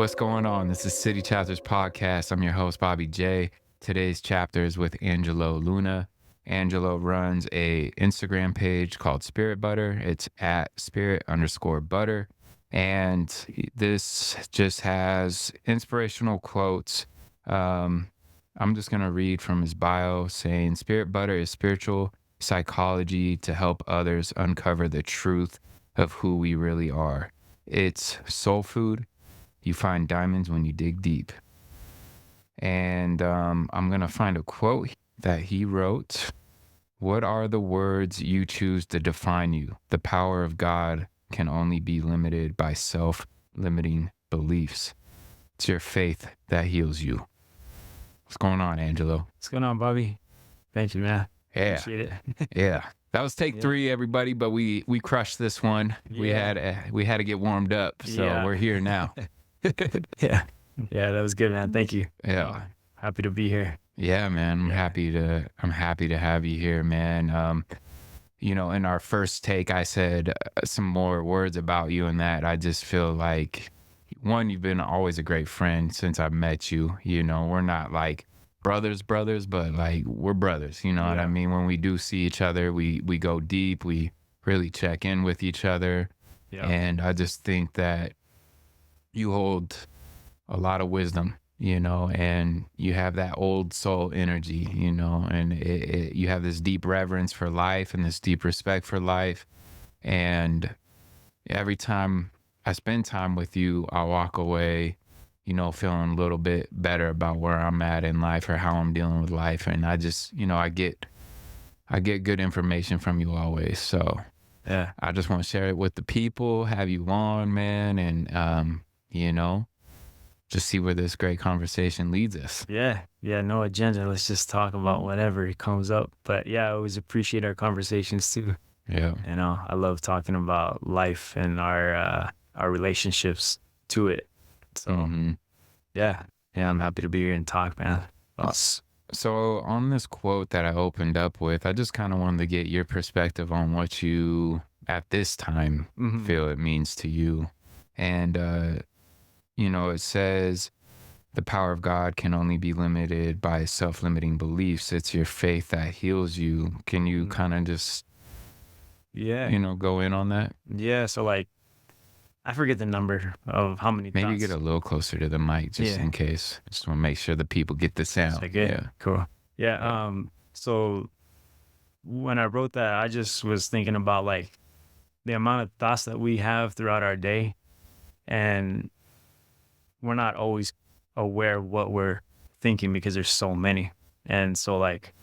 What's going on? This is City Chapters Podcast. I'm your host, Bobby J. Today's chapter is with Angelo Luna. Angelo runs a Instagram page called Spirit Butter. It's at spirit_butter. And this just has inspirational quotes. I'm just going to read from his bio saying, Spirit Butter is spiritual psychology to help others uncover the truth of who we really are. It's soul food. You find diamonds when you dig deep. And I'm going to find a quote that he wrote. What are the words you choose to define you? The power of God can only be limited by self-limiting beliefs. It's your faith that heals you. What's going on, Angelo? What's going on, Bobby? Thank you, man. Yeah. Appreciate it. Yeah. That was take 3, everybody, but we crushed this one. Yeah. We had to get warmed up, so Yeah. we're here now. Yeah, that was good, man. Thank you. Yeah. Happy to be here. Yeah, man. I'm happy to have you here, man. In our first take, I said some more words about you and that. I just feel like, one, you've been always a great friend since I met you. We're not like brothers, but like we're brothers. You know what I mean? When we do see each other, we go deep. We really check in with each other. Yeah. And I just think that you hold a lot of wisdom, and you have that old soul energy, and you have this deep reverence for life and this deep respect for life. And every time I spend time with you, I walk away, feeling a little bit better about where I'm at in life or how I'm dealing with life. And I just, I get good information from you always. So Yeah. I just want to share it with the people, have you on, man. And, just see where this great conversation leads us. Yeah. No agenda. Let's just talk about whatever comes up. But yeah, I always appreciate our conversations too. Yeah. I love talking about life and our relationships to it. So yeah, I'm happy to be here and talk, man. So on this quote that I opened up with, I just kind of wanted to get your perspective on what you, at this time, feel it means to you. And, it says the power of God can only be limited by self-limiting beliefs. It's your faith that heals you. Can you kind of just, go in on that? Yeah. So like, I forget the number of how many Maybe thoughts. get a little closer to the mic just in case. Just want to make sure the people get the sound. Yeah. Cool. Yeah. So when I wrote that, I just was thinking about like the amount of thoughts that we have throughout our day, and we're not always aware of what we're thinking because there's so many. And so like,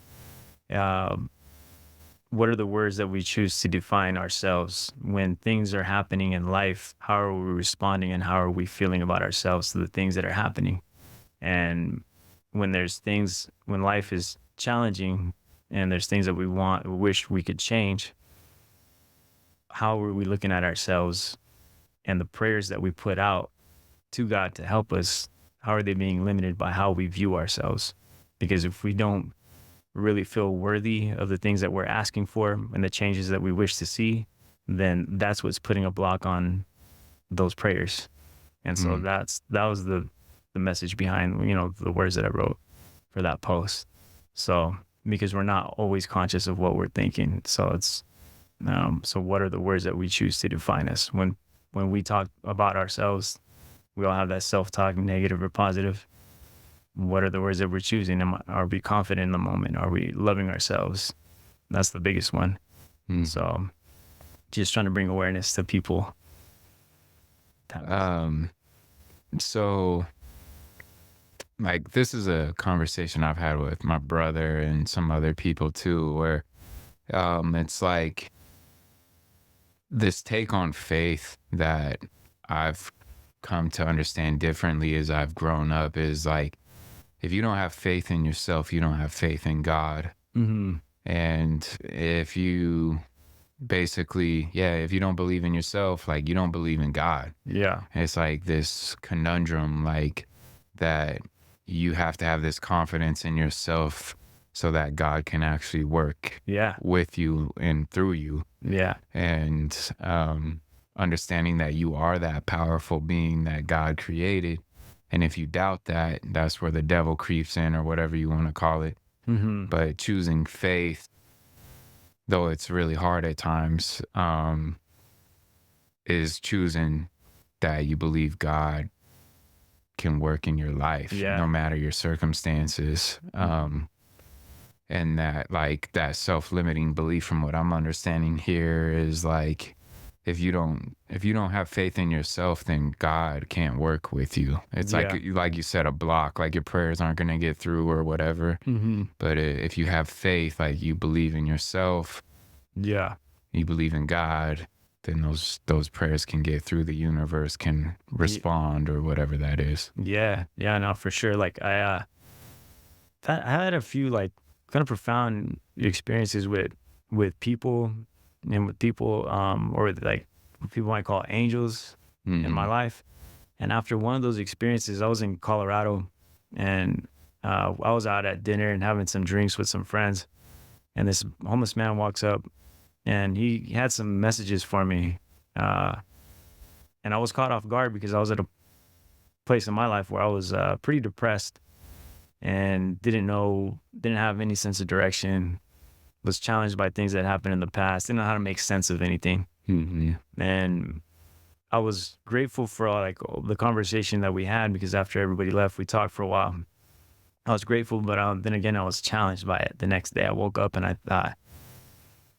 what are the words that we choose to define ourselves when things are happening in life? How are we responding and how are we feeling about ourselves to the things that are happening? And when life is challenging and there's things that we wish we could change, how are we looking at ourselves and the prayers that we put out to God to help us? How are they being limited by how we view ourselves? Because if we don't really feel worthy of the things that we're asking for and the changes that we wish to see, then that's what's putting a block on those prayers. And so that was the message behind, the words that I wrote for that post. So, because we're not always conscious of what we're thinking. So it's, so what are the words that we choose to define us? When we talk about ourselves, we all have that self-talk, negative or positive. What are the words that we're choosing? Are we confident in the moment? Are we loving ourselves? That's the biggest one. So just trying to bring awareness to people. So like this is a conversation I've had with my brother and some other people too, where it's like this take on faith that I've come to understand differently as I've grown up is like, if you don't have faith in yourself, you don't have faith in God. And if you basically, if you don't believe in yourself, like you don't believe in God. Yeah. It's like this conundrum, like that you have to have this confidence in yourself so that God can actually work with you and through you. Yeah. And understanding that you are that powerful being that God created And if you doubt that, that's where the devil creeps in, or whatever you want to call it. Mm-hmm. But choosing faith, though it's really hard at times, is choosing that you believe God can work in your life, no Yeah. matter your circumstances. And that, like, that self-limiting belief, from what I'm understanding here, is like, if you don't have faith in yourself, then God can't work with you. It's Yeah. like you said, a block, like your prayers aren't going to get through or whatever. Mm-hmm. But if you have faith, like you believe in yourself, Yeah. you believe in God, then those prayers can get through. The universe can respond, or whatever that is. Yeah. Yeah. No, for sure. Like I had a few like kind of profound experiences with people and with people or with, like, what people might call angels in my Mm-hmm. life. And after one of those experiences, I was in Colorado, and I was out at dinner and having some drinks with some friends, and this homeless man walks up, and he had some messages for me, uh, and I was caught off guard because I was at a place in my life where I was pretty depressed and didn't have any sense of direction, was challenged by things that happened in the past, didn't know how to make sense of anything. Mm-hmm. And I was grateful for like the conversation that we had, because after everybody left, we talked for a while. I was grateful, but then again, I was challenged by it. The next day I woke up and I thought,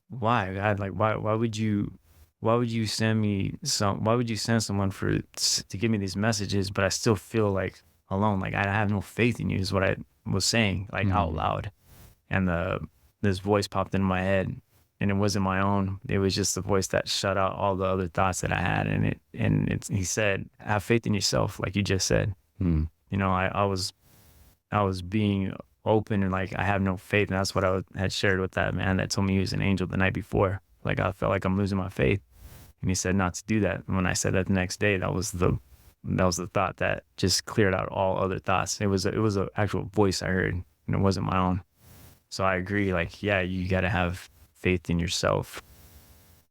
why? God, like, why would you why would you send someone to give me these messages, but I still feel like alone, like I have no faith in you, is what I was saying, like, out Mm-hmm. loud. And this voice popped in my head, and it wasn't my own. It was just the voice that shut out all the other thoughts that I had. He said, have faith in yourself, like you just said. Mm-hmm. You know, I was being open, and like, I have no faith. And that's what had shared with that man that told me he was an angel the night before. Like, I felt like I'm losing my faith. And he said not to do that. And when I said that the next day, that was the thought that just cleared out all other thoughts. It was a actual voice I heard, and it wasn't my own. So I agree. Like, yeah, you got to have faith in yourself.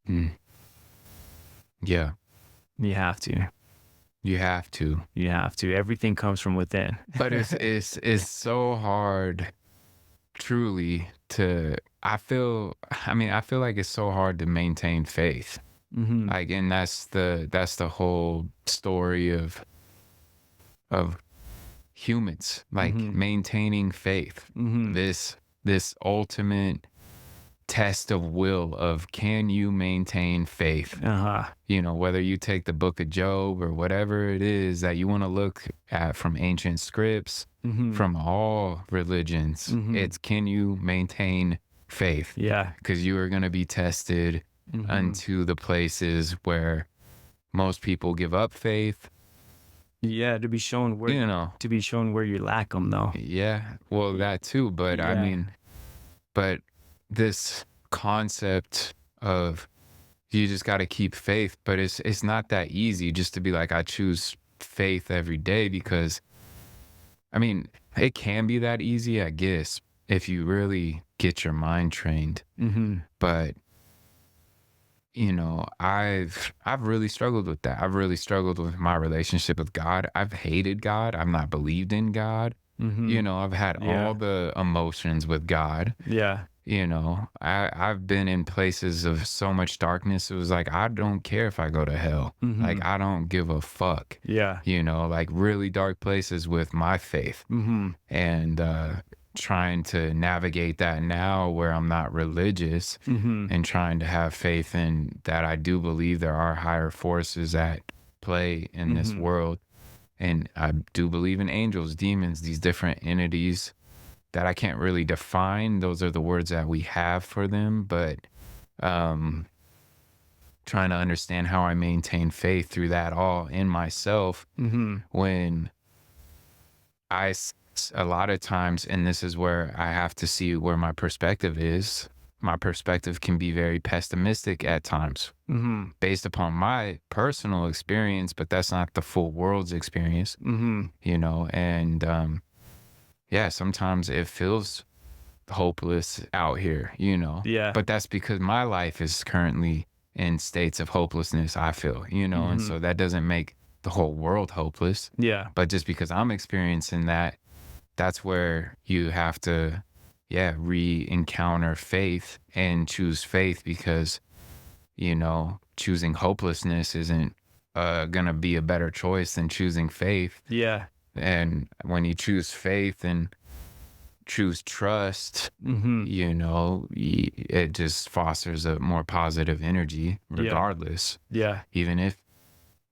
Mm. Yeah, You have to. you have to. You have to. Everything comes from within. But it's so hard, truly, to. I feel like it's so hard to maintain faith. Mm-hmm. Like, and that's the whole story of humans, like, Mm-hmm. maintaining faith. Mm-hmm. This ultimate test of will, of, can you maintain faith? Uh-huh. You know, whether you take the book of Job or whatever it is that you want to look at from ancient scripts, Mm-hmm. from all religions, Mm-hmm. it's, can you maintain faith? Yeah. Because you are going to be tested Mm-hmm. unto the places where most people give up faith. Yeah, to be shown where you lack them, though. Yeah, well, that too. But I Yeah. mean, but this concept of, you just got to keep faith, but it's not that easy just to be like, I choose faith every day. Because I mean, it can be that easy, I guess, if you really get your mind trained. Mm-hmm. But you know, I've really struggled with that. I've really struggled with my relationship with God. I've hated God. I've not believed in God. Mm-hmm. You know, I've had Yeah. all the emotions with God. Yeah. You know, I've been in places of so much darkness. It was like, I don't care if I go to hell. Mm-hmm. Like, I don't give a fuck. Yeah. You know, like, really dark places with my faith. Mm-hmm. And trying to navigate that now, where I'm not religious, Mm-hmm. and trying to have faith in that I do believe there are higher forces at play in this Mm-hmm. world. And I do believe in angels, demons, these different entities that I can't really define. Those are the words that we have for them. But trying to understand how I maintain faith through that all in myself, Mm-hmm. when a lot of times, and this is where I have to see where my perspective is. My perspective can be very pessimistic at times, Mm-hmm. based upon my personal experience, but that's not the full world's experience, Mm-hmm. you know. And yeah, sometimes it feels hopeless out here, you know. Yeah. But that's because my life is currently in states of hopelessness, I feel, you know. And Mm-hmm. so that doesn't make the whole world hopeless. Yeah. But just because I'm experiencing that, that's where you have to, yeah, re-encounter faith and choose faith because, choosing hopelessness isn't gonna be a better choice than choosing faith. Yeah. And when you choose faith and choose trust, Mm-hmm. it just fosters a more positive energy Yeah. regardless, Yeah. even if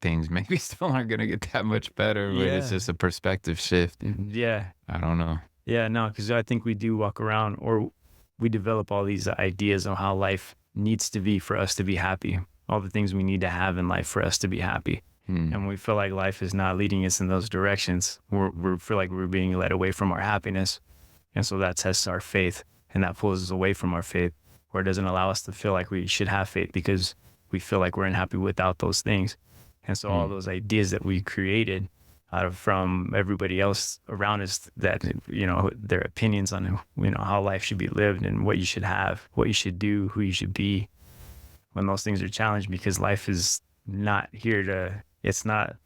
things maybe still aren't gonna get that much better, but it's Yeah. just a perspective shift. Yeah. I don't know. Yeah. No, because I think we do walk around, or we develop all these ideas on how life needs to be for us to be happy, all the things we need to have in life for us to be happy. Hmm. And we feel like life is not leading us in those directions. We feel like we're being led away from our happiness. And so that tests our faith, and that pulls us away from our faith, or it doesn't allow us to feel like we should have faith because we feel like we're unhappy without those things. And so all those ideas that we created out of from everybody else around us, that, their opinions on, how life should be lived and what you should have, what you should do, who you should be, when those things are challenged, because life is not here to, it's not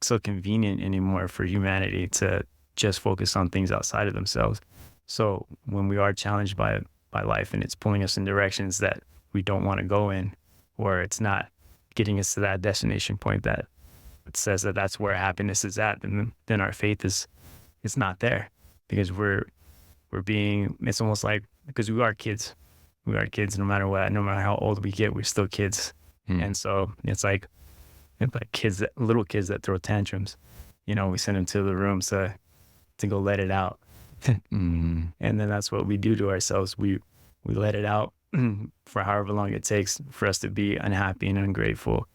so convenient anymore for humanity to just focus on things outside of themselves. So when we are challenged by life and it's pulling us in directions that we don't want to go in, or it's not getting us to that destination point that it says that that's where happiness is at, then our faith is not there, because we're being, it's almost like, because we are kids no matter what, no matter how old we get, we're still kids. And so it's like little kids that throw tantrums, we send them to the room to go let it out. And then that's what we do to ourselves. We let it out for however long it takes for us to be unhappy and ungrateful,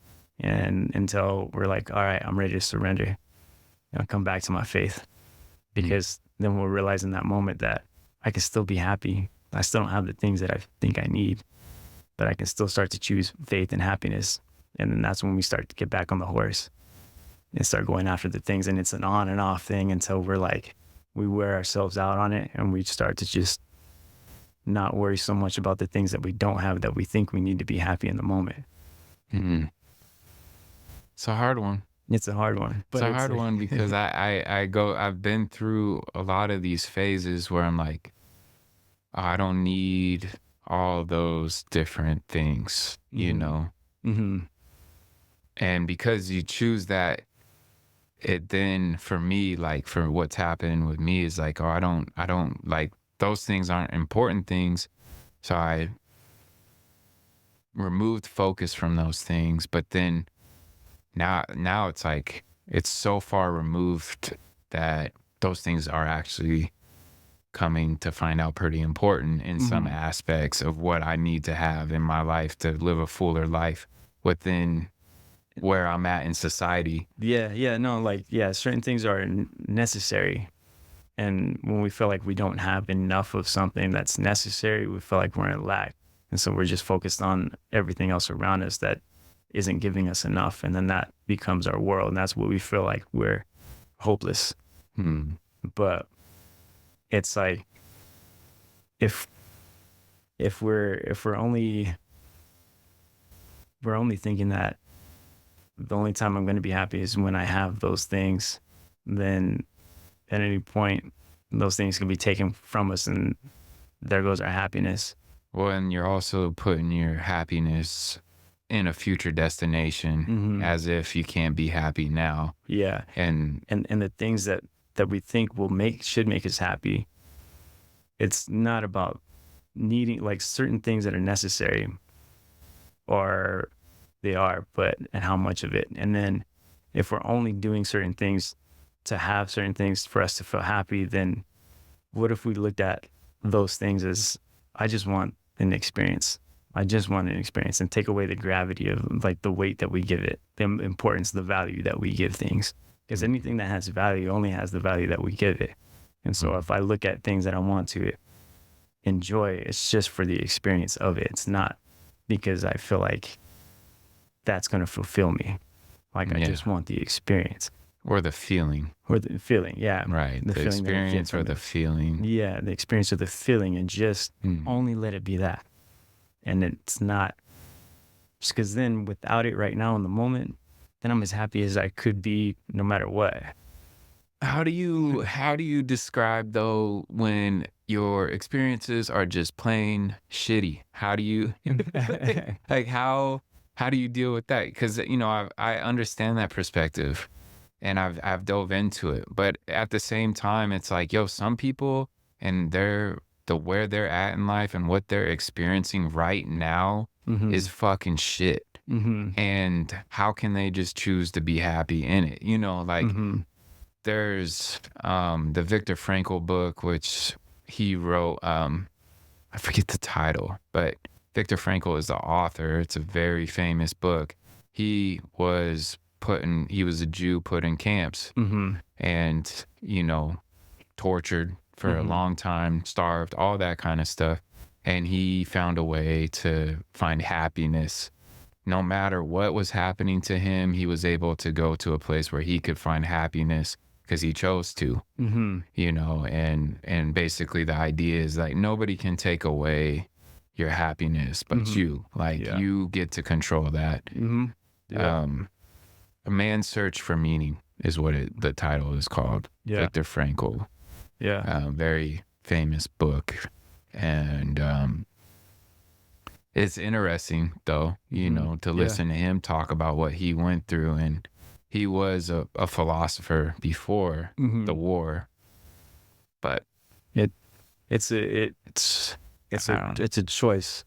and until we're like, all right, I'm ready to surrender. I'll come back to my faith, because then we'll realize in that moment that I can still be happy. I still don't have the things that I think I need, but I can still start to choose faith and happiness. And then that's when we start to get back on the horse and start going after the things. And it's an on and off thing until we're like, we wear ourselves out on it, and we start to just not worry so much about the things that we don't have, that we think we need to be happy in the moment. It's a hard one. It's a hard one. It's a hard one because I've been through a lot of these phases where I'm like, "Oh, I don't need all those different things, And because you choose that, it then, for me, like, for what's happened with me, is like, oh, I don't like, those things aren't important things. So I removed focus from those things. But then now it's like, it's so far removed that those things are actually coming to find out pretty important in some aspects of what I need to have in my life to live a fuller life within where I'm at in society. Certain things are necessary. And when we feel like we don't have enough of something that's necessary, we feel like we're in lack. And so we're just focused on everything else around us that isn't giving us enough. And then that becomes our world. And that's what we feel like we're hopeless. But it's like, if we're only thinking that the only time I'm going to be happy is when I have those things, then at any point those things can be taken from us, and there goes our happiness. Well, and you're also putting your happiness in a future destination, as if you can't be happy now. Yeah. And the things that we think should make us happy, it's not about needing, like, certain things that are necessary, or they are, but and how much of it. And then if we're only doing certain things to have certain things for us to feel happy, then what if we looked at those things as, I just want an experience. I just want an experience, and take away the gravity of, like, the weight that we give it, the importance, the value that we give things. Because anything that has value only has the value that we give it. And so if I look at things that I want to enjoy, it's just for the experience of it. It's not because I feel like that's going to fulfill me. Like, I just want the experience. Or the feeling. Yeah. Right. The experience or the feeling. Yeah, the experience or the feeling, and just only let it be that. And it's not, just because then without it right now in the moment, then I'm as happy as I could be no matter what. How do you describe though when your experiences are just plain shitty? How do you like how do you deal with that? Because I understand that perspective and I've dove into it, but at the same time, it's like, yo, some people and where they're at in life and what they're experiencing right now is Mhm. fucking shit. Mhm. And how can they just choose to be happy in it? Like Mhm. there's the Viktor Frankl book, which he wrote. I forget the title, but Viktor Frankl is the author. It's a very famous book. He was a Jew put in camps Mhm. and, tortured for a Mhm. long time, starved, all that kind of stuff. And he found a way to find happiness. No matter what was happening to him, he was able to go to a place where he could find happiness because he chose to, Mhm. and basically the idea is like nobody can take away your happiness but Mhm. you. Like Yeah. you get to control that. Mhm. Yeah. Um A Man's Search for Meaning is what the title is called. Yeah. Viktor Frankl, Yeah. very famous book. And it's interesting though, Mhm. to Yeah. listen to him talk about what he went through. And he was a philosopher before the Mhm. war, but It it's a it's I a don't. it's a choice.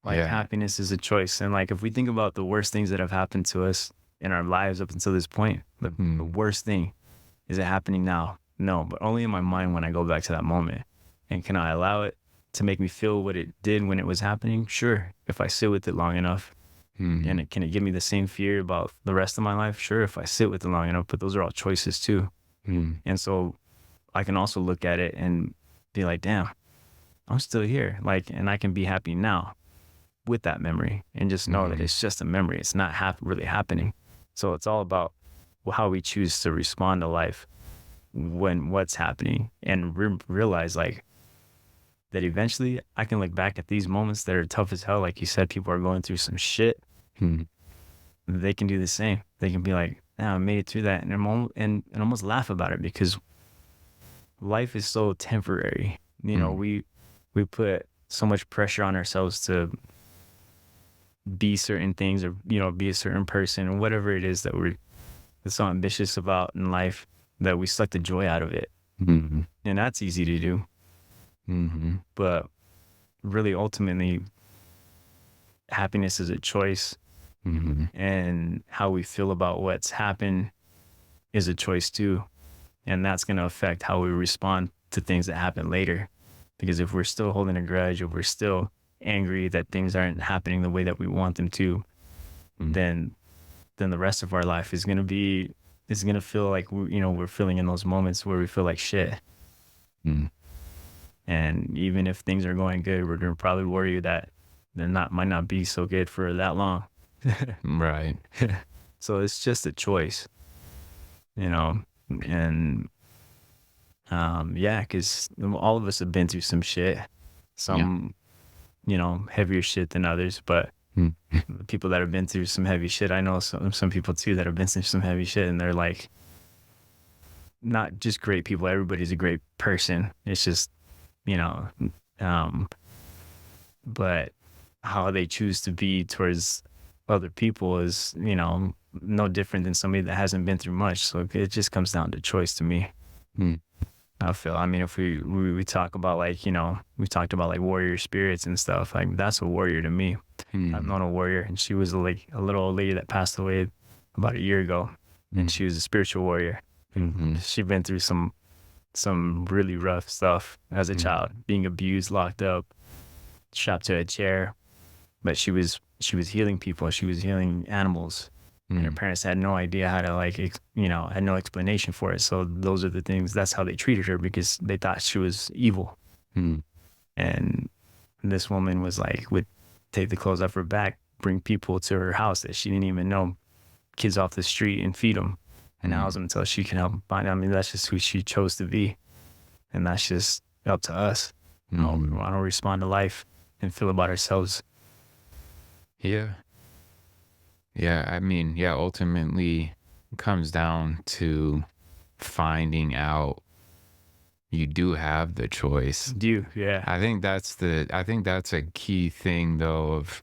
Like Yeah. happiness is a choice. And like if we think about the worst things that have happened to us in our lives up until this point, the Hmm. worst thing, is it happening now? No, but only in my mind when I go back to that moment. And can I allow it to make me feel what it did when it was happening? Sure. If I sit with it long enough. And Hmm. can it give me the same fear about the rest of my life? Sure, if I sit with it long enough, but those are all choices too. Hmm. And so I can also look at it and be like, damn, I'm still here. Like, and I can be happy now with that memory and just know that Hmm. it's just a memory. It's not really happening. So it's all about how we choose to respond to life when what's happening and realize like that eventually I can look back at these moments that are tough as hell. Like you said, people are going through some shit. Hmm. They can do the same. They can be like, "Yeah, I made it through that," and and almost laugh about it because life is so temporary. Hmm. We put so much pressure on ourselves to be certain things or be a certain person or whatever it is that we're so ambitious about in life that we suck the joy out of it, Hmm. and that's easy to do. Hmm. But really, ultimately, happiness is a choice, Hmm. and how we feel about what's happened is a choice too. And that's going to affect how we respond to things that happen later. Because if we're still holding a grudge, or we're still angry that things aren't happening the way that we want them to, then the rest of our life is going to feel like we're feeling in those moments where we feel like shit. Hmm. And even if things are going good, we're going to probably worry that they're not might not be so good for that long. Right. So it's just a choice, you know. And yeah, because all of us have been through some shit, Yeah. some heavier shit than others. But Hmm. the people that have been through some heavy shit, I know some people too that have been through some heavy shit, and they're like not just great people. Everybody's a great person. It's just you know, um, but how they choose to be towards other people is no different than somebody that hasn't been through much. So it just comes down to choice to me. Hmm. I feel. I mean, if we talk about like we talked about like warrior spirits and stuff. Like that's a warrior to me. I've Hmm. known a warrior, and she was like a little old lady that passed away about a year ago, and she was a spiritual warrior. Hmm. She'd been through some really rough stuff as a Hmm. child, being abused, locked up, strapped to a chair. But she was healing people. She was healing animals, and her Hmm. parents had no idea how to like had no explanation for it. So those are the things. That's how they treated her because they thought she was evil. Hmm. And this woman was like would take the clothes off her back, bring people to her house that she didn't even know, kids off the street, and feed them and Hmm. house them until she can help them find. I mean, that's just who she chose to be, and that's just up to us. How we Hmm. want to respond to life and feel about ourselves. Yeah. Yeah, I mean, yeah, ultimately it comes down to finding out you do have the choice. Do yeah. I think that's a key thing though of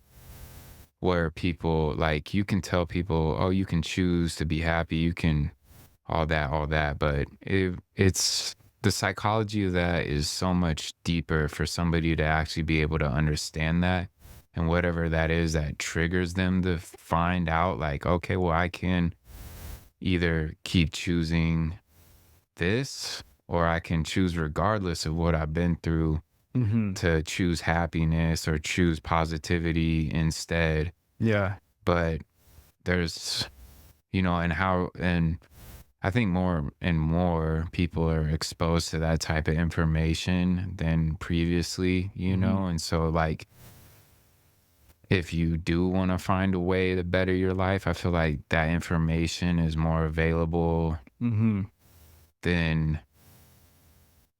where people like you can tell people, oh, you can choose to be happy, you can all that, but it's the psychology of that is so much deeper for somebody to actually be able to understand that and whatever that is that triggers them to find out like, okay, well, I can either keep choosing this or I can choose regardless of what I've been through Mhm. to choose happiness or choose positivity instead. Yeah. But there's, and I think more and more people are exposed to that type of information than previously, Mhm. and so like if you do want to find a way to better your life, I feel like that information is more available Mhm. than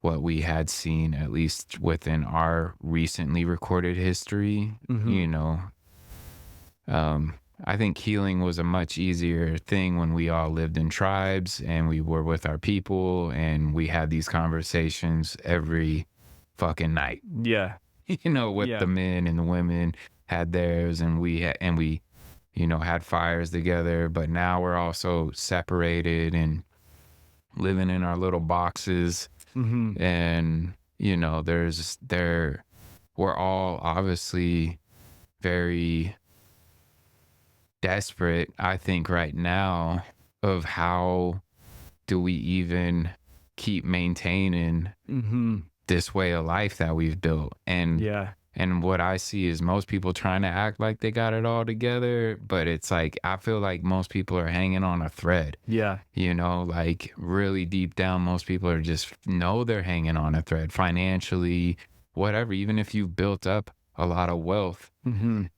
what we had seen, at least within our recently recorded history. Mhm. Um, I think healing was a much easier thing when we all lived in tribes and we were with our people and we had these conversations every fucking night, Yeah. with the Yeah. men and the women had theirs and we, had fires together. But now we're also separated and living in our little boxes Mhm. and we're all obviously very desperate, I think, right now of how do we even keep maintaining Mhm. this way of life that we've built. Yeah. And what I see is most people trying to act like they got it all together, but it's like I feel like most people are hanging on a thread. Yeah. Like really deep down, most people are just know they're hanging on a thread financially, whatever. Even if you've built up a lot of wealth, Mhm.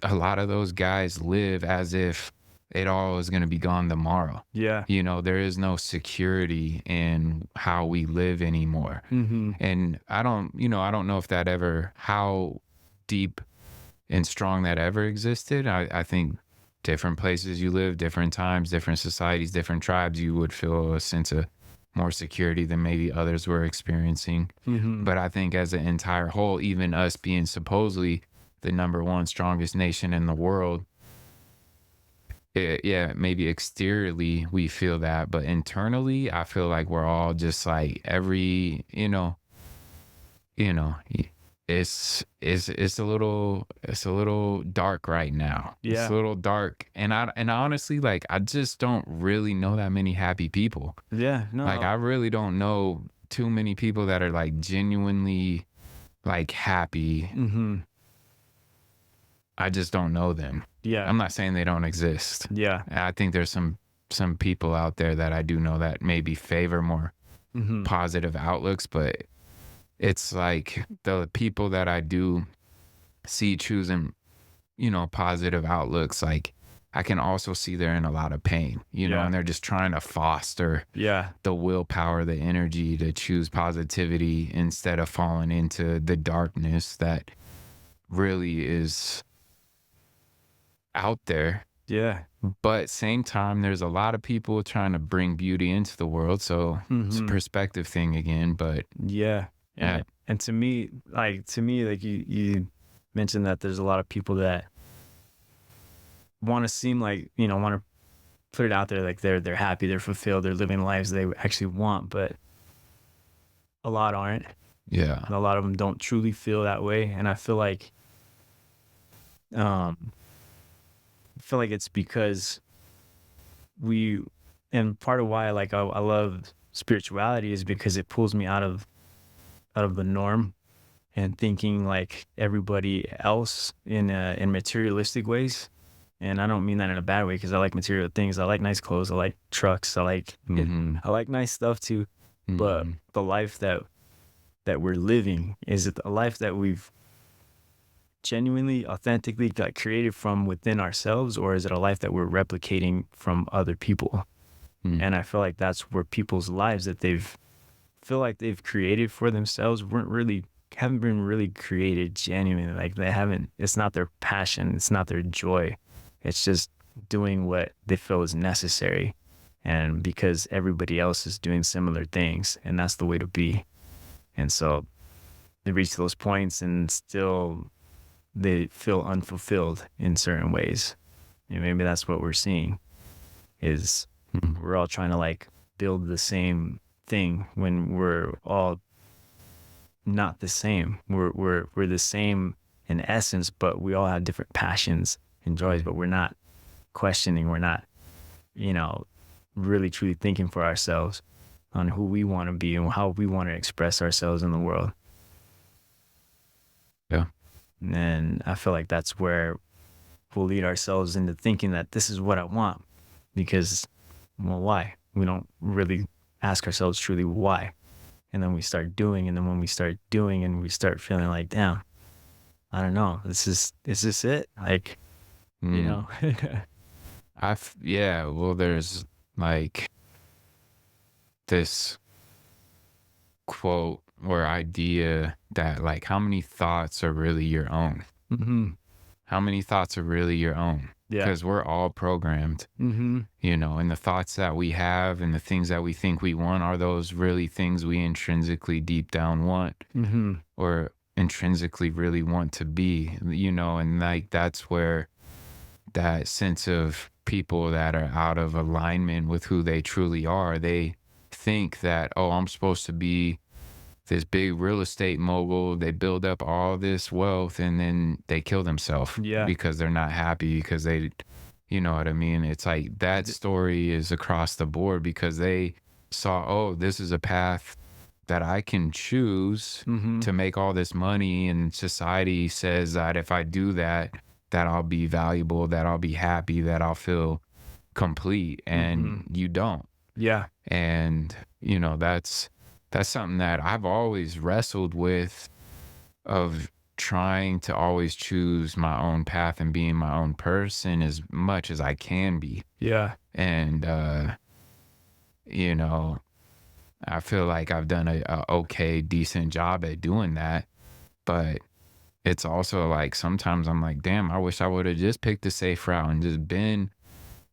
a lot of those guys live as if it all is going to be gone tomorrow. Yeah. There is no security in how we live anymore. Mhm. And I don't know if that ever, how deep and strong that ever existed. I think different places you live, different times, different societies, different tribes, you would feel a sense of more security than maybe others were experiencing. Mhm. But I think as an entire whole, even us being supposedly the number one strongest nation in the world, yeah, maybe exteriorly we feel that, but internally, I feel like we're all just like you know, y- it's a little dark right now. It's a Yeah. little dark, and honestly, like I just don't really know that many happy people. Yeah. Like No. I really don't know too many people that are like genuinely like happy. Mhm. I just don't know them. Yeah. I'm not saying they don't exist. Yeah. I think there's some people out there that I do know that maybe favor more Mhm. positive outlooks, but it's like the people that I do see choosing, positive outlooks, like I can also see they're in a lot of pain, Yeah. and they're just trying to foster Yeah. the willpower, the energy to choose positivity instead of falling into the darkness that really is out there. Yeah. But same time, there's a lot of people trying to bring beauty into the world. So it's a Mhm. perspective thing again. But Yeah. yeah, And to me, like you mentioned that there's a lot of people that want to seem like, want to put it out there like they're happy, they're fulfilled, they're living lives they actually want, but a lot aren't. yeah, And a lot of them don't truly feel that way. And um I feel like it's because we and part of why I love spirituality is because it pulls me out of the norm and thinking like everybody else in materialistic ways. And I don't mean that in a bad way because I like material things. I like nice clothes. I like trucks. mm-hmm, I like nice stuff too. But mm-hmm, the life that we're living, is it a life that we've genuinely, authentically got created from within ourselves, or is it a life that we're replicating from other people? mm, And I feel like that's where people's lives that they've feel like they've created for themselves haven't been really created genuinely. Like they haven't. It's not their passion. It's not their joy. It's just doing what they feel is necessary, and because everybody else is doing similar things, and that's the way to be. And so they reach those points and still they feel unfulfilled in certain ways. And maybe that's what we're seeing is Mhm. we're all trying to like build the same thing when we're all not the same. We're the same in essence, but we all have different passions and joys, but we're not questioning, we're not, you know, really truly thinking for ourselves on who we want to be and how we want to express ourselves in the world. Yeah. And I feel like that's where we'll lead ourselves into thinking that this is what I want. Because, well, why? We don't really ask ourselves truly why. And then we start doing, and then when we start doing and we start feeling like, damn, I don't know, is this it? Like, you Mm. know? Yeah, well, there's like this quote or idea that like how many thoughts are really your own? Mm-hmm. How many thoughts are really your own? Yeah. Because we're all programmed, Mm-hmm. and the thoughts that we have and the things that we think we want, are those really things we intrinsically deep down want Mm-hmm. or intrinsically really want to be, and like that's where that sense of people that are out of alignment with who they truly are, they think that, oh, I'm supposed to be this big real estate mogul. They build up all this wealth and then they kill themselves Yeah. because they're not happy because they, you know what I mean? It's like that story is across the board because they saw, oh, this is a path that I can choose Mm-hmm. to make all this money. And society says that if I do that, that I'll be valuable, that I'll be happy, that I'll feel complete. Mm-hmm. And you don't. Yeah. And, that's something that I've always wrestled with of trying to always choose my own path and being my own person as much as I can be. Yeah. And, you know, I feel like I've done a okay, decent job at doing that. But it's also like sometimes I'm like, damn, I wish I would have just picked the safe route and just been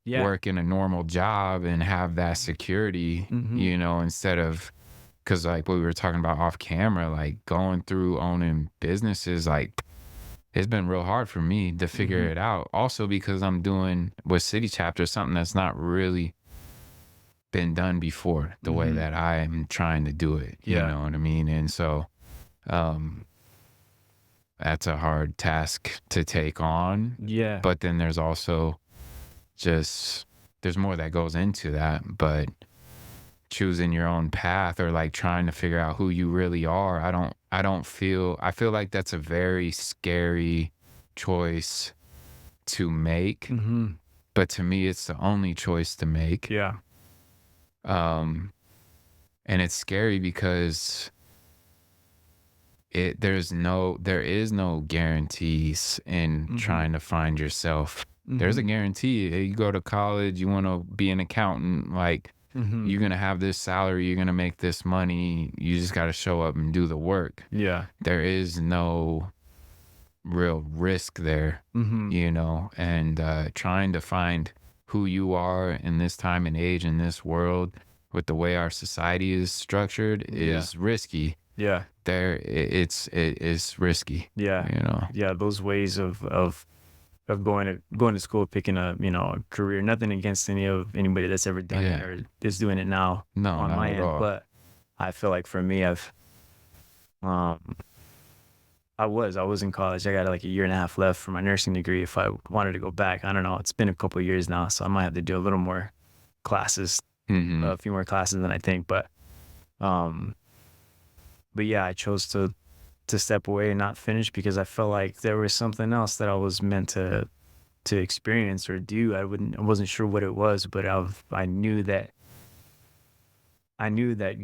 Yeah. working a normal job and have that security, Mm-hmm. instead of, because like what we were talking about off camera, like going through owning businesses, like it's been real hard for me to figure Mm-hmm. it out. Also because I'm doing with City Chapter something that's not really been done before the way Mm-hmm. that I'm trying to do it. You Yeah. know what I mean? And so um that's a hard task to take on. Yeah. But then there's also just there's more that goes into that. But choosing your own path or like trying to figure out who you really are, I feel like that's a very scary choice to make. Mm-hmm. But to me it's the only choice to make. Yeah. Um and it's scary because there is no guarantees in Mm-hmm. trying to find yourself. There's a Mm-hmm. guarantee. You go to college, you want to be an accountant, like Mm-hmm. you're going to have this salary, you're going to make this money. You just got to show up and do the work. Yeah. There is no real risk there, Mm-hmm. and trying to find who you are in this time and age in this world with the way our society is structured Yeah. is risky. Yeah. It's risky, Yeah. you know. Yeah. Those ways of going to school, picking a career. Nothing against anybody that's ever done it Yeah. or is doing it now No, on not my at end. all. But I feel like for me, um I was in college. I got like a year and a half left for my nursing degree. If I wanted to go back, I don't know. It's been a couple of years now, so I might have to do a little more classes, Mhm. a few more classes than I think. Um, but yeah, I chose to step away and not finish because I felt like there was something else that I was meant to experience or do. I wasn't sure what it was, but I knew that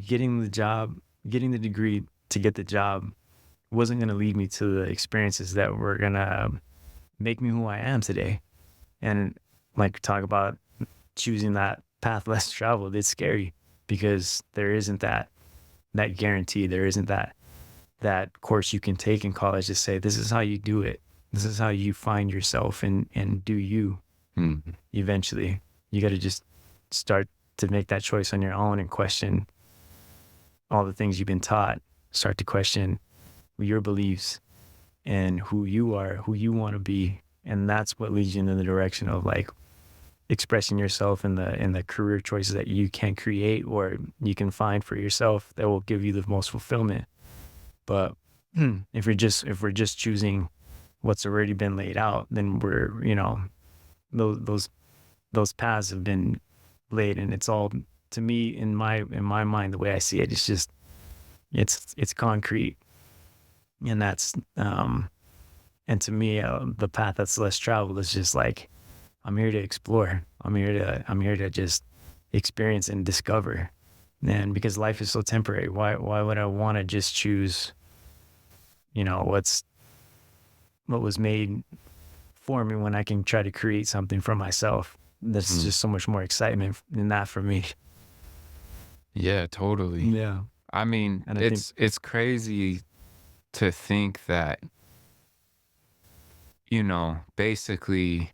getting the degree to get the job wasn't going to lead me to the experiences that were going to make me who I am today. And like talk about choosing that path less traveled, it's scary because there isn't that guarantee. There isn't that course you can take in college to say this is how you do it. This is how you find yourself and do you. Mm. Eventually, you got to just start to make that choice on your own and question all the things you've been taught. Start to question your beliefs and who you are, who you want to be. And that's what leads you in the direction of like expressing yourself in the career choices that you can create or you can find for yourself that will give you the most fulfillment. But if we're just choosing what's already been laid out, then we're, those paths have been laid, and it's all, to me, in my mind, the way I see it, it's just it's concrete, and that's and to me, the path that's less traveled is just like, I'm here to explore. I'm here to just experience and discover. And because life is so temporary, why would I want to just choose, what was made for me when I can try to create something for myself? There's just so much more excitement in that for me. Yeah, totally. Yeah. I mean, And I think, it's crazy to think that, basically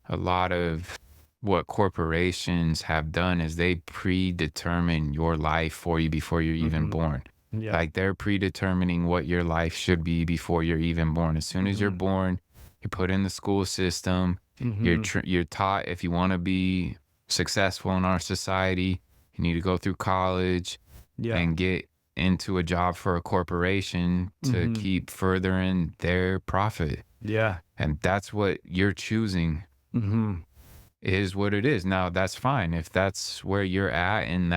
a lot of what corporations have done is they predetermine your life for you before you're even born. yeah. Like they're predetermining what your life should be before you're even born. As soon as you're born, you're put in the school system. You're taught, if you want to be successful in our society, you need to go through college Yeah. and get into a job for a corporation to keep furthering their profit. Yeah. And that's what you're choosing is what it is. Now, that's fine. If that's where you're at, and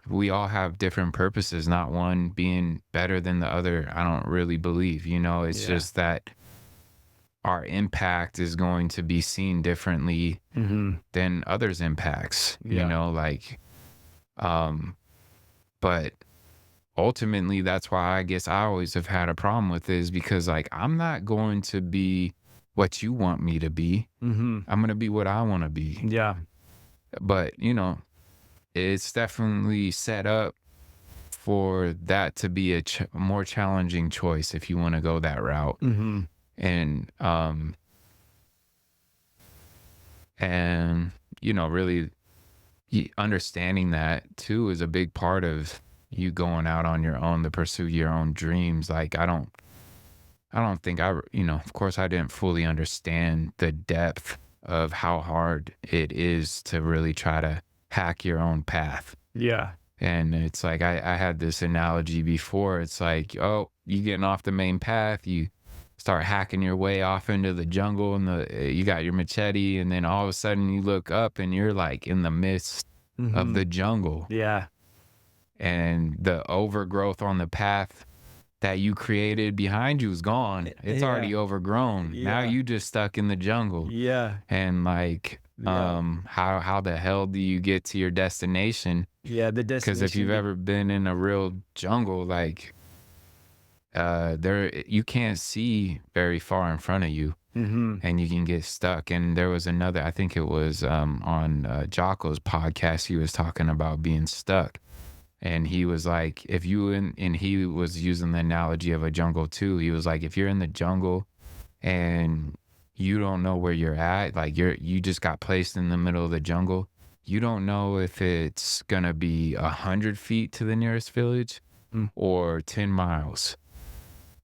we all have different purposes, not one being better than the other. I don't really believe, it's Yeah. just that our impact is going to be seen differently than others' impacts, Yeah. but ultimately that's why I guess I always have had a problem with it, is because like I'm not going to be what you want me to be. I'm going to be what I want to be. Yeah. But, it's definitely set up for that to be a more challenging choice if you want to go that route. And really understanding that too is a big part of you going out on your own to pursue your own dreams. Like I don't think of course I didn't fully understand the depth of how hard it is to really try to hack your own path. Yeah. And it's like I had this analogy before. It's like, oh, you getting off the main path, you start hacking your way off into the jungle, and you got your machete, and then all of a sudden you look up and you're like in the midst of the jungle, Yeah. and the overgrowth on the path that you created behind you is gone. It's already overgrown. Now Yeah. you just stuck in the jungle. Yeah. And like, how the hell do you get to your destination? Yeah. The Because destination. if you've ever been in a real jungle, like you can't see very far in front of you, and you can get stuck. And there was another, I think it was on Jocko's podcast, he was talking about being stuck. And he was like, and he was using the analogy of a jungle too. He was like, if you're in the jungle and you don't know where you're at, like you just got placed in the middle of the jungle, you don't know if it's gonna be 100 feet to the nearest village or 10 miles.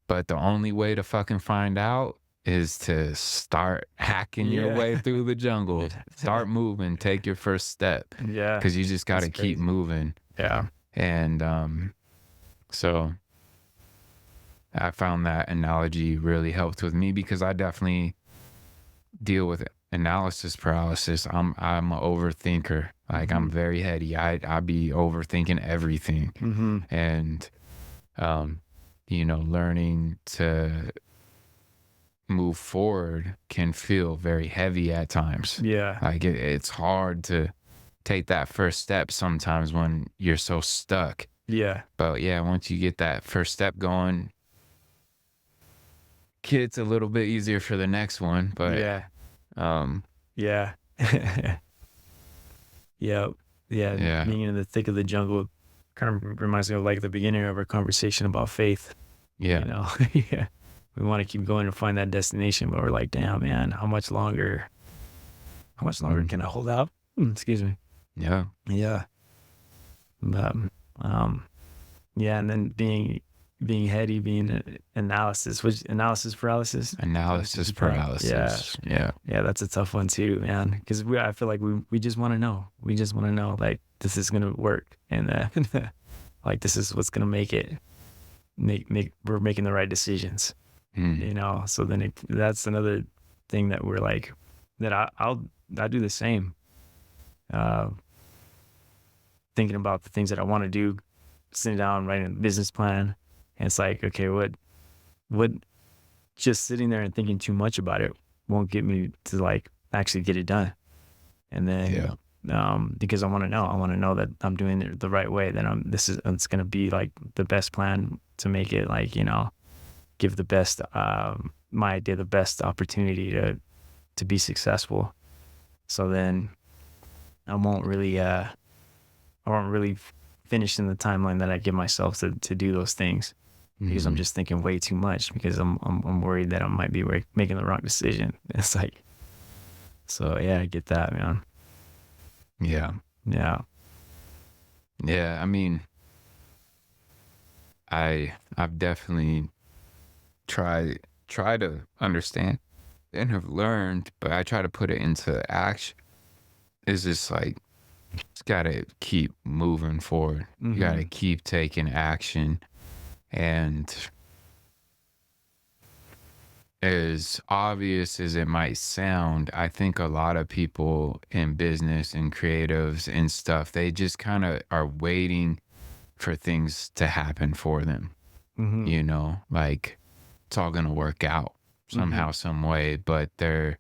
But the only way to fucking find out is to start hacking your way through the jungle. Start moving, take your first step. Yeah. Because you just got to That's keep crazy. moving. Yeah. And so I found that analogy really helped with me, because I definitely deal with analysis paralysis. I'm an overthinker. Like I'm very heady. I be overthinking everything. And learning to move forward can feel very heavy at times. Yeah. Like it's hard to take that first step sometimes when you're so stuck. Yeah. But yeah, once you get that first step going, it's a little bit easier for the next one. But Yeah. um Yeah. Yeah. Yeah. Being in the thick of the jungle kind of reminds me of like the beginning of our conversation about faith. yeah. Yeah. We want to keep going to find that destination, but we're like, damn, man, how much longer how much longer can I hold out? Excuse me. Yeah. Yeah. But yeah, and then being heady, being analysis, which analysis paralysis. Analysis paralysis. Yeah. Yeah, that's a tough one too, man. Because I feel like we just want to know. We just want to know, like, this is gonna work, and like, this is what's gonna make it. We're making the right decisions, Mm. you know. So then that's another thing that we're like, that I do the same. Thinking about the things that I want to do, sitting down, writing a business plan, and it's like, okay, what just sitting there and thinking too much about it won't get me to like actually get it done. And then because I want to know that I'm doing it the right way, that it's going to be like the best plan to make it, like, you know, give the best my idea the best opportunity to be successful. So then I won't really finish in the timeline that I give myself to do those things, because I'm just thinking way too much, because I'm worried that I might be making the wrong decision. It's like, so yeah, I get that, man. Yeah. Yeah. Yeah. I mean, I've definitely tried to understand and have learned, but I try to put it into action. It's just like, just gotta keep moving forward. You gotta keep taking action. And as obvious as it might sound, I think a lot of people in business and creatives and stuff, they just kind of are waiting for things to happen for them. You know, like, it's all gonna work out somehow, some way, but there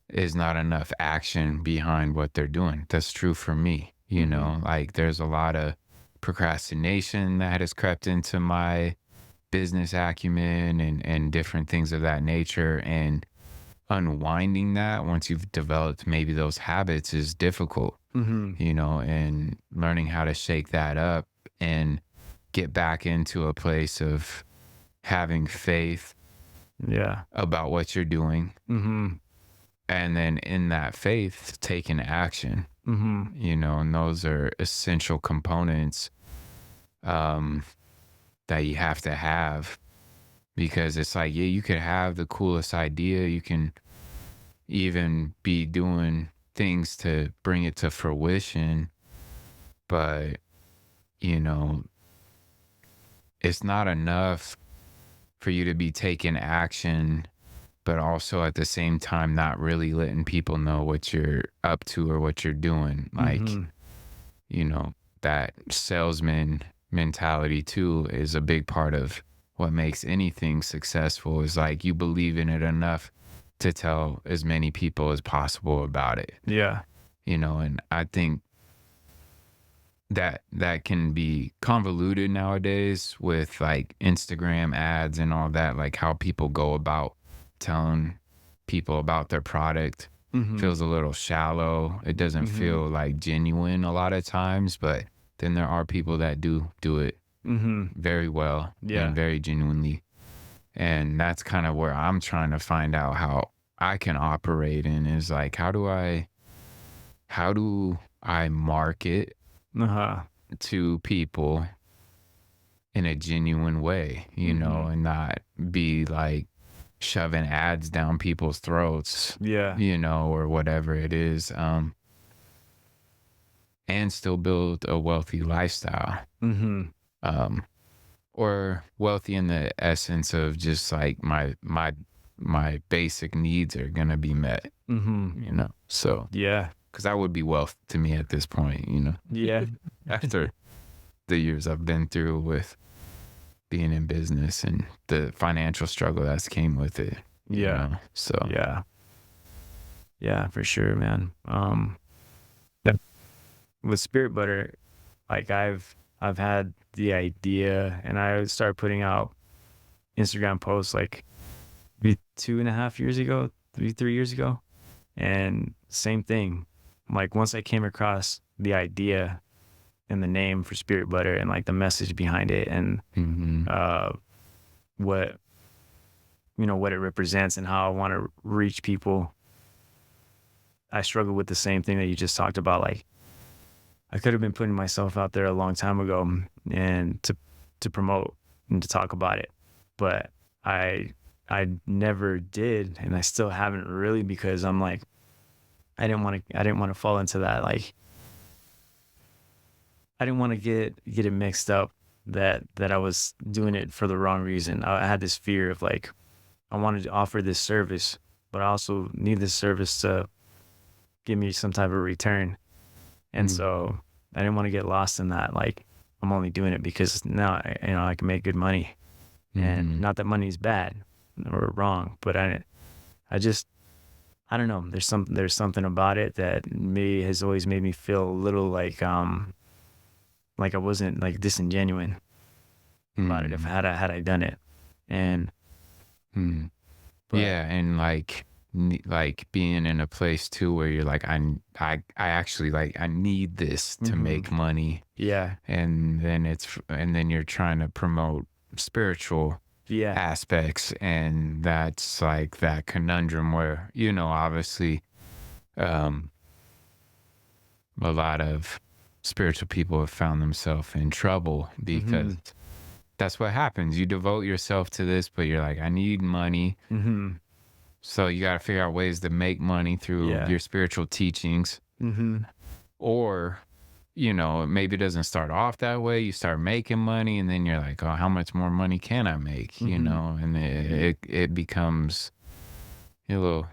is not enough action behind what they're doing. That's true for me. You know, like, there's a lot of procrastination that has crept into my business acumen and different things of that nature. And unwinding that, once you've developed maybe those habits, is difficult, you know, and learning how to shake that up and get back into a place of having faith Yeah. about what you're doing. And then in that faith, taking action, you know, and those are essential components that you have to have, because it's like, yeah, you could have the coolest idea. You can even be doing things to bring it to fruition, but, you know, it's not enough for you to be taking action, but also at the same time not really letting people know what you're up to or what you're doing. Like, you know, that salesman mentality too is a big part of what makes anything successful, is like, you believe in it enough to tell as many people as possible about it. Yeah. You know, and I think that can be convoluted nowadays with like Instagram ads and all that, like how people go about telling people about their product feels a little shallow. It doesn't feel like genuine a lot of times, but then there are people that do it very well and very genuinely. And that's kind of where I'm trying to find out how I can operate in, is like, how do I market to people in a genuine way, you know, and not be like shoving ads down people's throats, you know, or whatever it is, and still build a wealthy lifestyle, or wealthy in the essence of just like my basic needs are gonna be met, you know. So Yeah. because that would be wealth to me at this point, you know. Yeah. After the years I've been through with being in business and the financial struggle that's came with it. You know? So Yeah, for sure, man. that- with Spirit Butter, like, I've had the idea, and I started putting out Instagram posts like maybe 2.5 years ago, 3 years ago. And same thing. Like, once I came across the idea and the name for Spirit Butter, and like the message behind it, and what, you know, what it represents and how I want to reach people, I struggle with the same thing that you just talked about. Like, I could have been putting myself out there a long time ago and to promote and to talk about it, but I I never did, and I still haven't really, because I'm like, I didn't want to fall into that. Like, I didn't want to get it mixed up that I was doing it for the wrong reason. I had this fear of like, I wanted to offer this service, but I also need this service to give me some type of return. And Mm. so I didn't want to get lost in that. Like, I'm only doing it because now I can make good money, and Mhm. not that money is bad or wrong, but I just, I don't know. There's something about it that me has always made me feel a little like I wasn't like disingenuine about it if Mhm. had I done it. And Mhm. but Yeah, and like like being in a place too where you're like I actually like I need this to hmm make money, yeah, and then you're trying to promote spiritual yeah, aspects, and that's like that conundrum where, obviously, um a lot of spiritual people have found themselves in trouble because hmm that's what happens. You devote yourself to this, but you're like, I need money. hmm So you got to figure out ways to make money through yeah, your spiritual teachings. hmm Or, maybe it doesn't start off that way. You start making money, and then you're like, oh, how much more money can I make? hmm And it becomes a little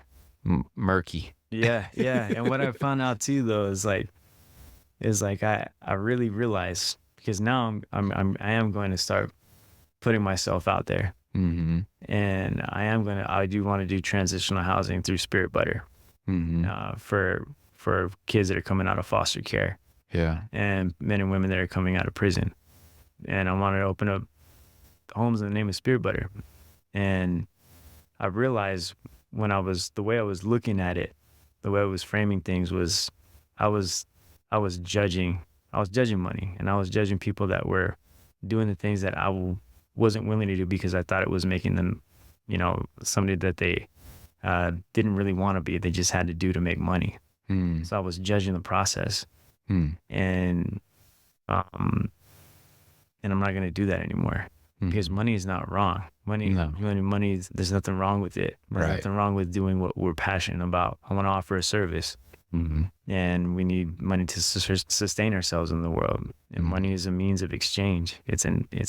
murky. yeah. And what I found out too, though, is like I really realized, because now I am going to start putting myself out there, Mm-hmm. and I do want to do transitional housing through Spirit Butter, Mm-hmm. for kids that are coming out of foster care Yeah. and men and women that are coming out of prison. And I wanted to open up homes in the name of Spirit Butter. And I realized, the way I was looking at it, the way I was framing things was, I was, I was judging, I was judging money, and I was judging people that were doing the things that wasn't willing to do because I thought it was making them, somebody that they didn't really want to be. They just had to do to make money. Mm. So I was judging the process, Mm. and um, and I'm not going to do that anymore, because Mm. money is not wrong. No. There's nothing wrong with it. There's Right. nothing wrong with doing what we're passionate about. I want to offer a service, Mm-hmm. and we need money to sustain ourselves in the world. And Mm-hmm. money is a means of exchange. It's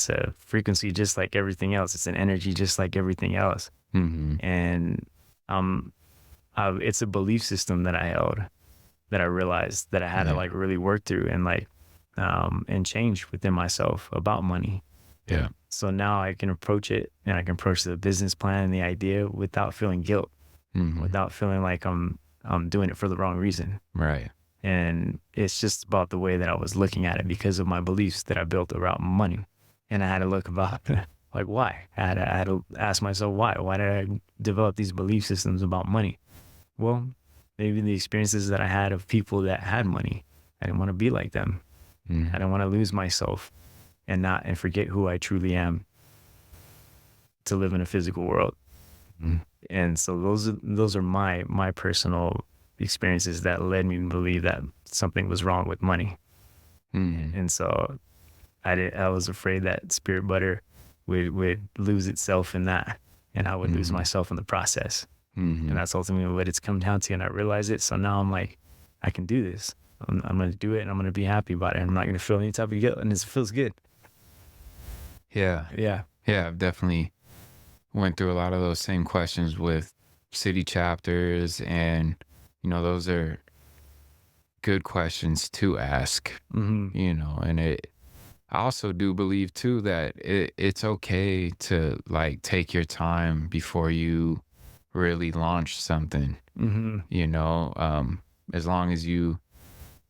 a frequency just like everything else. It's an energy just like everything else. Mm-hmm. And um, it's a belief system that I held, that I realized that I had to Yeah. like really work through and change within myself about money. Yeah. So now I can approach it, and I can approach the business plan and the idea without feeling guilt, Mm-hmm. without feeling like I'm doing it for the wrong reason. Right. And it's just about the way that I was looking at it, because of my beliefs that I built around money. And I had to look about like, why? I had to ask myself why. Why did I develop these belief systems about money? Well, maybe the experiences that I had of people that had money, I didn't want to be like them. I Mm-hmm. didn't want to lose myself and forget who I truly am to live in a physical world. And so those are my personal experiences that led me to believe that something was wrong with money. Mm-hmm. And so I was afraid that Spirit Butter would lose itself in that, and I would lose Mm-hmm. myself in the process. Mm-hmm. And that's ultimately what it's come down to. And I realized it. So now I'm like, I can do this. I'm going to do it, and I'm going to be happy about it. I'm not going to feel any type of guilt, and it feels good. Yeah. Yeah. Yeah. I've definitely went through a lot of those same questions with city chapters, and those are good questions to ask. hmm And I also do believe too that it's okay to like take your time before you really launch something. hmm As long as you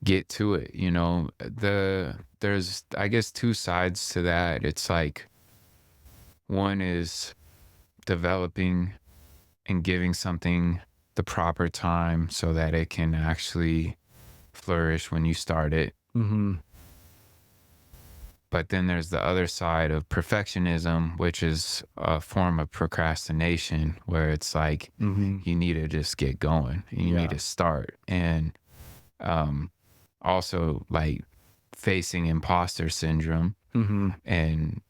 get to it. There's, I guess, two sides to that. It's like, one is developing and giving something the proper time so that it can actually flourish when you start it. hmm But then there's the other side of perfectionism, which is a form of procrastination, where it's like Mm-hmm. you need to just get going and you need Yeah. to start. And um, also like facing imposter syndrome Mm-hmm. and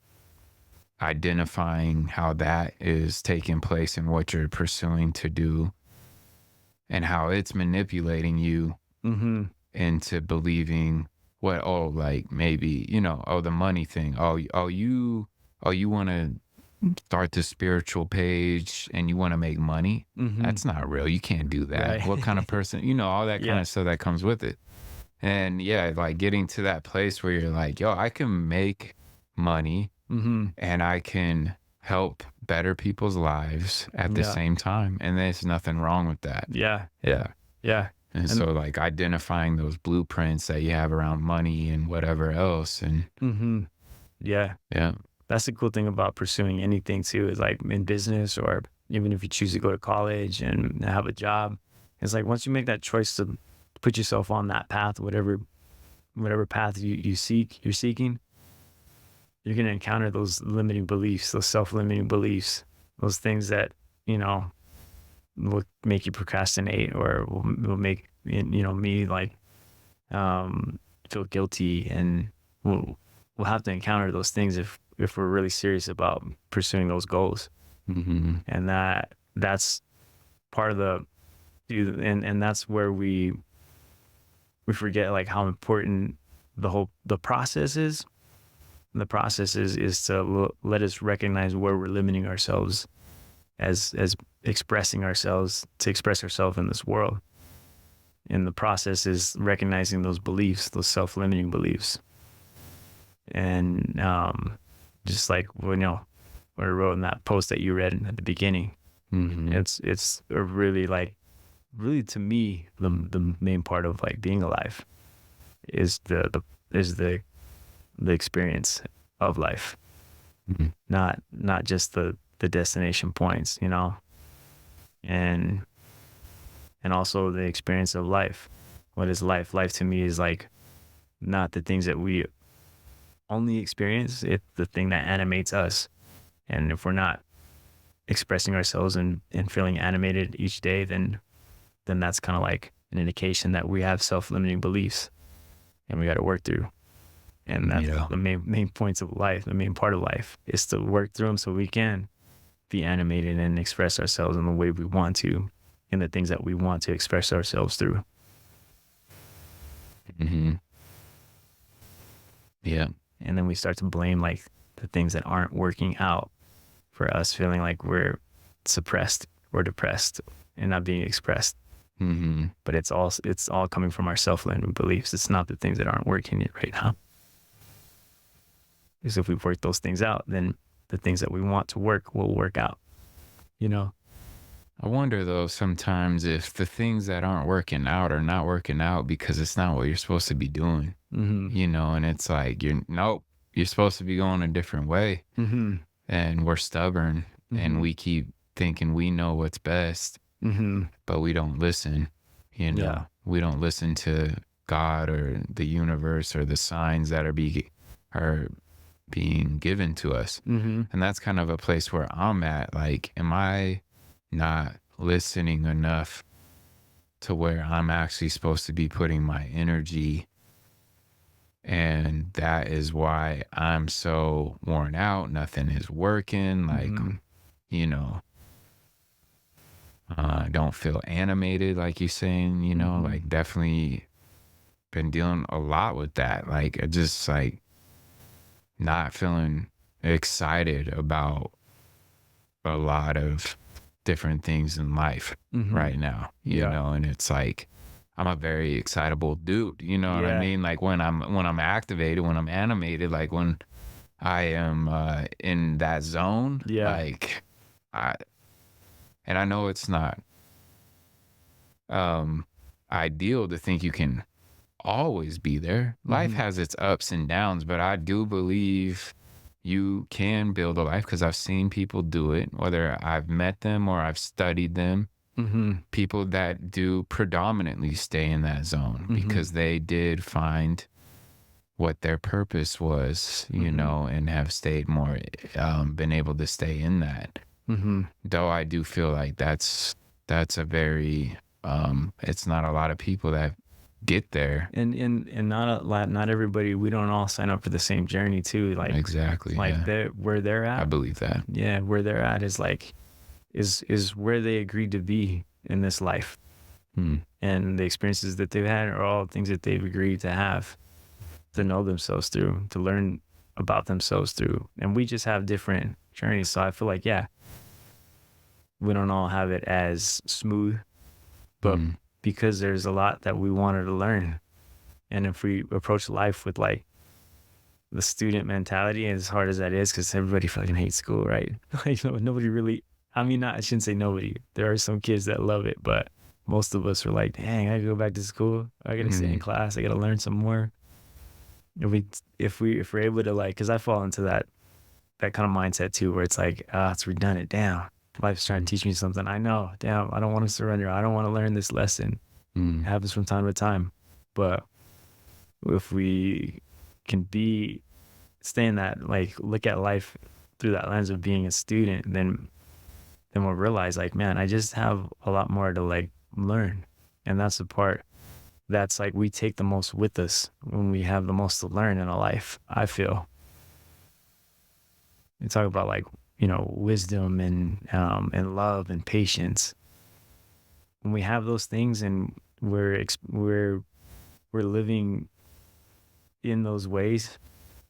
identifying how that is taking place in what you're pursuing to do and how it's manipulating you Mm-hmm. into believing what, oh, like maybe, oh, the money thing. You want to start the spiritual page and you want to make money. Mm-hmm. That's not real. You can't do that. Right. What kind of person, all that kind Yeah. of stuff that comes with it. And yeah, like getting to that place where you're like, yo, I can make money Mm-hmm. and I can help better people's lives at the Yeah. same time. And there's nothing wrong with that. Yeah. Yeah. Yeah. And And so like identifying those blueprints that you have around money and whatever else. And mm-hmm. Yeah. yeah. That's the cool thing about pursuing anything too, is like in business, or even if you choose to go to college and have a job. It's like once you make that choice to put yourself on that path, whatever path you're seeking, you're gonna encounter those limiting beliefs, those self-limiting beliefs, those things that, you know, will make you procrastinate, or will make, me like feel guilty. And we'll have to encounter those things if we're really serious about pursuing those goals. Mm-hmm. And that's part of and that's where we forget like how important the process is. The process is to let us recognize where we're limiting ourselves as expressing ourselves, to express ourselves in this world. And the process is recognizing those beliefs, those self-limiting beliefs. And just like what I wrote in that post that you read at the beginning, Mm-hmm. it's a really to me the main part of like being alive is the experience of life, Mm-hmm. not just the destination points, and also the experience of life. What is life? Life to me is like not the things that we only experience, it's the thing that animates us. And if we're not expressing ourselves and feeling animated each day, then that's kind of like an indication that we have self-limiting beliefs and we got to work through. And that's Yeah. the main points of life. The main part of life is to work through them so we can be animated and express ourselves in the way we want to, in the things that we want to express ourselves through. Mm-hmm. Yeah. And then we start to blame like the things that aren't working out for us, feeling like we're suppressed or depressed and not being expressed. Mm-hmm. But it's all coming from our self-limiting beliefs. It's not the things that aren't working right now. Because if we work those things out, then the things that we want to work will work out. I wonder though sometimes if the things that aren't working out are not working out because it's not what you're supposed to be doing. Mm-hmm. And it's like you're supposed to be going a different way. Mm-hmm. And we're stubborn and we keep thinking we know what's best, Mm-hmm. but we don't listen. Yeah. We don't listen to God or the universe or the signs that are being given to us. Mm-hmm. And that's kind of a place where I'm at. Like, am I not listening enough to where I'm actually supposed to be putting my energy? And that is why I'm so worn out. Nothing is working. Like, I don't feel animated, like you're saying, like definitely been dealing a lot with that. Like, I just like not feeling excited about a lot of different things in life right now, and it's like, I'm a very excitable dude, you know what I Yeah. mean? Like when I'm activated, when I'm animated, like when I am in that zone, Yeah. like I know it's not ideal to think you can always be there. Life has its ups and downs, but I do believe you can build a life because I've seen people do it, whether I've met them or I've studied them. Mm-hmm. People that do predominantly stay in that zone because they did find what their purpose was, Mm-hmm. and have stayed more, been able to stay in that. Mm-hmm. Though I do feel like that's a very, it's not a lot of people that get there. And not a lot, not everybody. We don't all sign up for the same journey too. Exactly. Like Yeah. they where they're I at. believe that. Yeah, where they're at is is where they agreed to be in this life, Hmm. and the experiences that they've had are all things that they've agreed to have, to know themselves through, to learn about themselves through. And we just have different journeys. So I feel like, yeah, we don't all have it as smooth, but Hmm. because there's a lot that we wanted to learn. And if we approach life with like the student mentality, as hard as that is, because everybody fucking hates school, right? Like nobody really, I mean, not, I shouldn't say nobody. There are some kids that love it, but most of us are like, dang, I gotta go back to school. I gotta sit in Hmm. class. I gotta learn some more. If we're able to like, because I fall into that kind of mindset too, where it's like, ah, it's redundant. Damn, life's trying to teach me something. I know. Damn, I don't want to surrender. I don't want to learn this lesson. Hmm. It happens from time to time, but if we can stay in that, like, look at life through that lens of being a student, then we'll realize like, man, I just have a lot more to like learn, and that's the part that's like we take the most with us when we have the most to learn in a life. I feel you talk about like, wisdom and love and patience. When we have those things and we're living in those ways,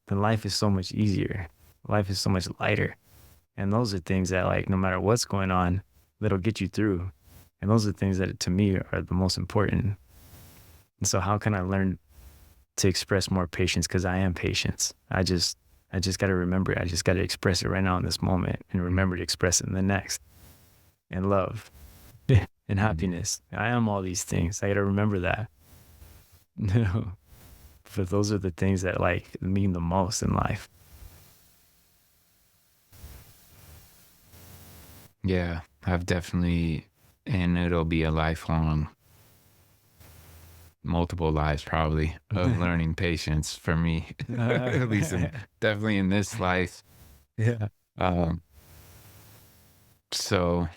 then life is so much easier. Life is so much lighter. And those are things that, like, no matter what's going on, that'll get you through. And those are things that to me are the most important. And so how can I learn to express more patience? Because I am patience. I just got to remember it. I just got to express it right now in this moment and remember to express it in the next. And love and Hmm. happiness. I am all these things. I got to remember that. No, but those are the things that like mean the most in life. Yeah, I've definitely, and it'll be a lifelong, multiple lives probably of learning patience for me, at least definitely in this life. Yeah. Um, so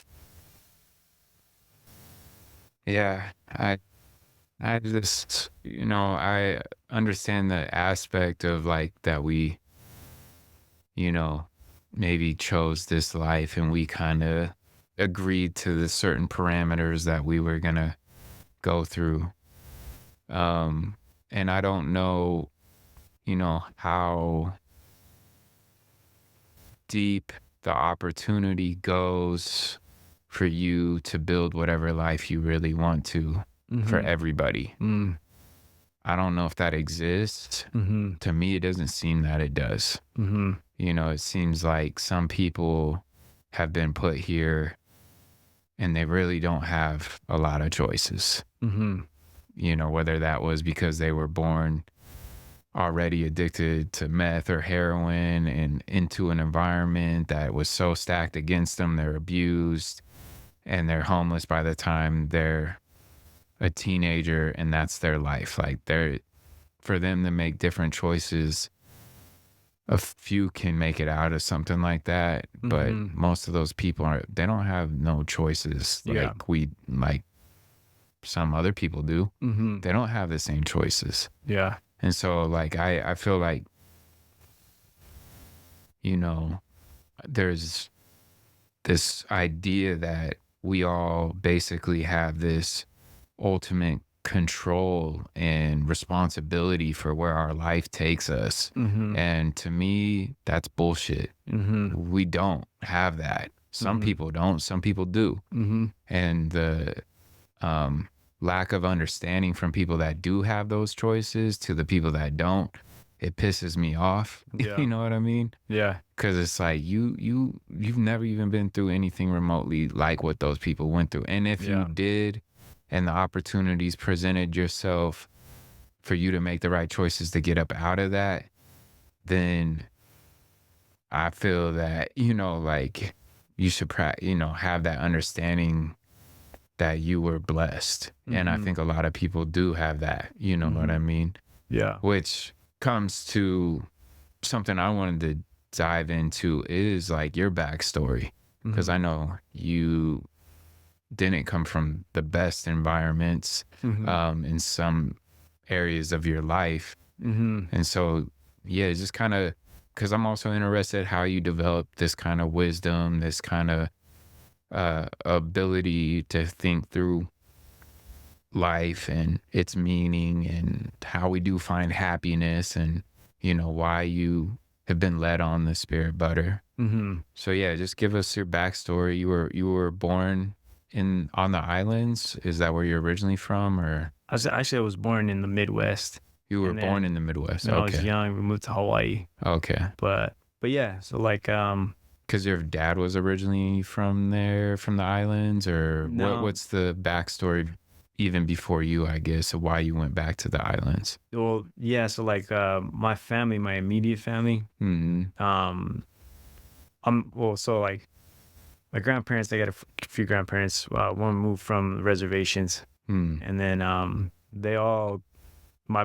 yeah, I just, I understand the aspect of like that we, you know, maybe chose this life and we kind of agreed to the certain parameters that we were gonna go through. Um, and I don't know, how deep the opportunity goes for you to build whatever life you really want to for Mm-hmm. everybody. Mm. I don't know if that exists. Mm-hmm. To me, it doesn't seem that it does. Mm-hmm. It seems like some people have been put here and they really don't have a lot of choices. Mm-hmm. Whether that was because they were born already addicted to meth or heroin and into an environment that was so stacked against them, they're abused and they're homeless by the time they're a teenager, and that's their life. Like for them to make different choices, a few can make it out of something like that, but Mm-hmm. most of those people they don't have no choices Yeah. like some other people do. Mm-hmm. They don't have the same choices. Yeah. And so like I feel like, you know, there's this idea that we all basically have this ultimate control and responsibility for where our life takes us. Mm-hmm. And to me, that's bullshit. Mm-hmm. We don't have that. Some Mm-hmm. people don't, some people do. Mm-hmm. And the lack of understanding from people that do have those choices to the people that don't, it pisses me off. Yeah. You know what I mean? Yeah. Because it's like you've never even been through anything remotely like what those people went through. And if you Yeah. did, and the opportunities presented yourself for you to make the right choices to get up out of that, then I feel that, like you should have that understanding that you were blessed. And I Mm-hmm. think a lot of people do have that, you know what Mm-hmm. I mean? Yeah. Which comes to something I wanted to dive into is like your backstory, because I know you didn't come from the best environments in some areas of your life. And so, yeah, just kind of, because I'm also interested how you develop this kind of wisdom, this kind of ability to think through life and its meaning and how we do find happiness, and why you have been led on the spirit butter. So yeah, just give us your backstory. You were born on the islands. Is that where you're originally from, or I was born in the Midwest. you were And born then in the Midwest? when I was Okay. young, we moved to Hawaii. Okay. But yeah, so like Because your dad was originally from there, from the islands, or no, what's the backstory even before you, I guess, of why you went back to the islands? well, yeah, so like my family, my immediate family, Mm-hmm. so like my grandparents, they got a few grandparents. One moved from the reservations, Mm. and then they all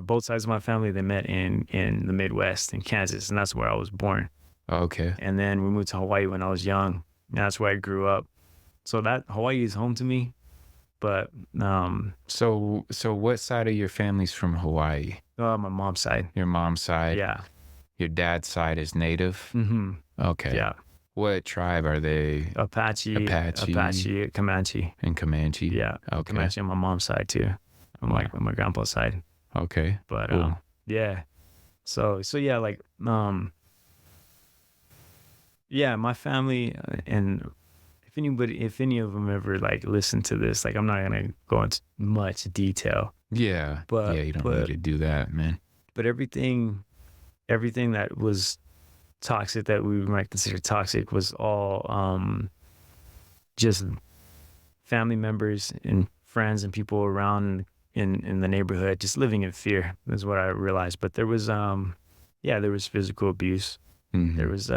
both sides of my family, they met in the Midwest in Kansas, and that's where I was born. Okay. And then we moved to Hawaii when I was young, and that's where I grew up. So that Hawaii is home to me. But So what side of your family's from Hawaii? my mom's side, Your mom's side? yeah, Your dad's side is native? Okay. yeah, What tribe are they? Apache, Comanche, And Comanche? yeah, Okay. Comanche on my mom's side too, on my grandpa's side. Okay. But Cool. yeah, so yeah, like yeah, my family and if any of them ever like listen to this, like I'm not gonna go into much detail, Yeah. but Yeah, you don't need to do that, man. but everything that was toxic that we might consider toxic was all just family members and friends and people around in the neighborhood just living in fear is what I realized. But there was there was physical abuse. Mhm. There was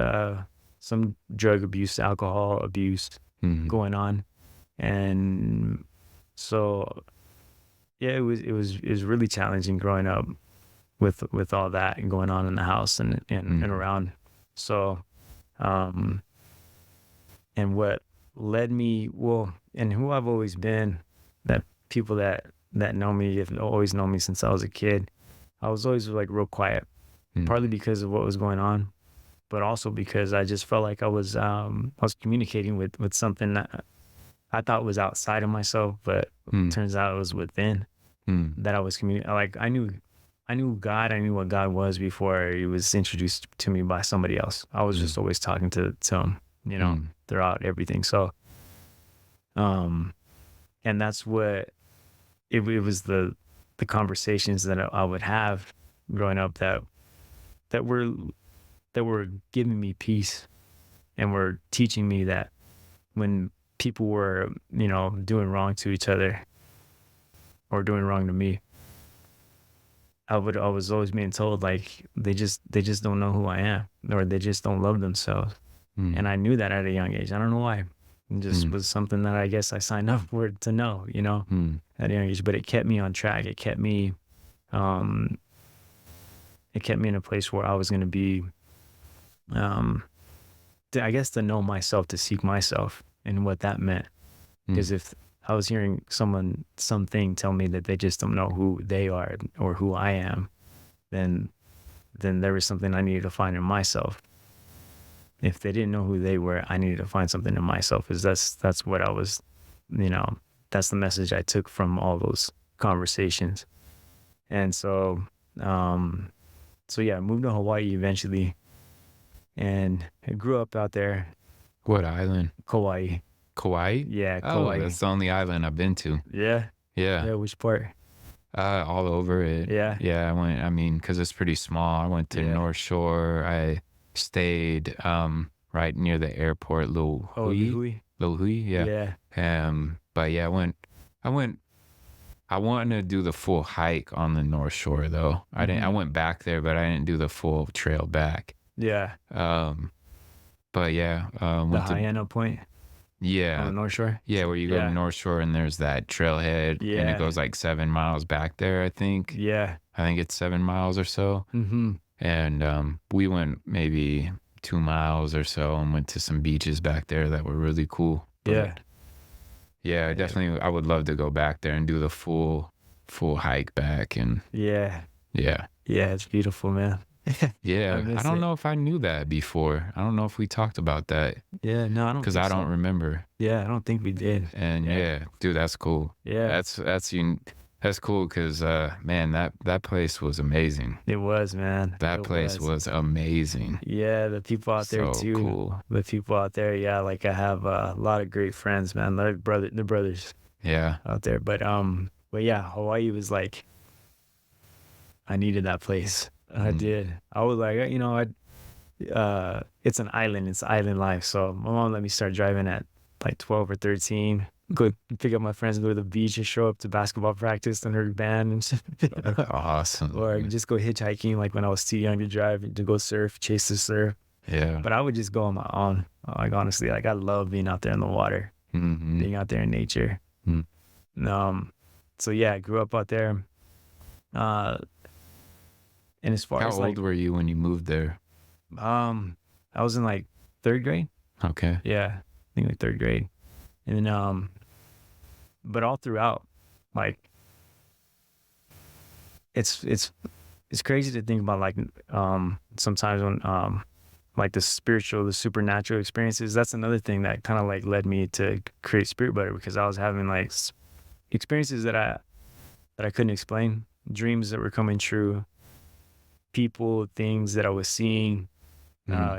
some drug abuse, alcohol abuse Mhm. going on. And so yeah, it was really challenging growing up with all that and going on in the house and around. So and what led me, well, and who I've always been, that people that know me have always known me since I was a kid. I was always like real quiet, partly because of what was going on, but also because I just felt like I was communicating with something that I thought was outside of myself, but turns out it was within, that I was communicating. Like I knew God. I knew what God was before he was introduced to me by somebody else. I was just always talking to him, throughout everything. So, and that's what it was, the conversations that I would have growing up that were giving me peace and were teaching me that when people were, doing wrong to each other or doing wrong to me, I was always being told like they just don't know who I am, or they just don't love themselves. And I knew that at a young age. I don't know why. It just was something that I guess I signed up for to know, at a young age. But it kept me on track. It kept me in a place where I was going to be, I guess, to know myself, to seek myself and what that meant. Because if I was hearing something tell me that they just don't know who they are or who I am, then there was something I needed to find in myself. If they didn't know who they were, I needed to find something in myself. Because that's what I was, that's the message I took from all those conversations. And so, yeah, I moved to Hawaii eventually, and I grew up out there. What island? Kauai. Kauai? Yeah, Oh, Kauai. that's the only island I've been to. Yeah. Yeah. Yeah, which part? All over it. Yeah. Yeah, I mean, because it's pretty small. I went to North Shore. I stayed right near the airport, Little Hui. Little Hui, yeah. Yeah. But yeah, I wanted to do the full hike on the North Shore though. I went back there, but I didn't do the full trail back. Yeah. But yeah, The went to Hyena Point. on the Yeah. North Shore. Yeah, where you go to Yeah. North Shore and there's that trailhead and it Yeah. goes like 7 miles back there, I think. Yeah. I think it's 7 miles or so. Mm-hmm. And we went maybe 2 miles or so and went to some beaches back there that were really cool. Yeah. But yeah, Yeah. definitely I would love to go back there and do the full hike back and Yeah. yeah. Yeah. It's beautiful, man. I Yeah, I miss don't it. know if I knew that before. I don't know if we talked about that Yeah. No, I don't because think I don't so. remember. Yeah. I don't think we did. And Yeah. yeah, dude, that's cool. Yeah. That's cool because man, that place was amazing. It was, man. That It place was. was amazing. Yeah. The people out there So too. cool. The people out there. Yeah. Like I have a lot of great friends, man. They're brothers Yeah. out there. But yeah, Hawaii was like, I needed that place. I Mm. did. I was like, it's an island. It's island life. So my mom let me start driving at like 12 or 13. Go pick up my friends and go to the beach and show up to basketball practice and her band and shit. Awesome. Or just go hitchhiking like when I was too young to drive to go surf, chase the surf. Yeah. But I would just go on my own. Like honestly, like I love being out there in the water, Hmm. being out there in nature. Mm. So yeah, I grew up out there. Uh, and as far How as old like, were you when you moved there? I was in like third grade. Okay. Yeah, I think like third grade. And then, but all throughout, like, it's crazy to think about, like, sometimes when, like the supernatural experiences, that's another thing that kind of like led me to create Spirit Butter because I was having like experiences that I couldn't explain, dreams that were coming true, people, things that I was seeing,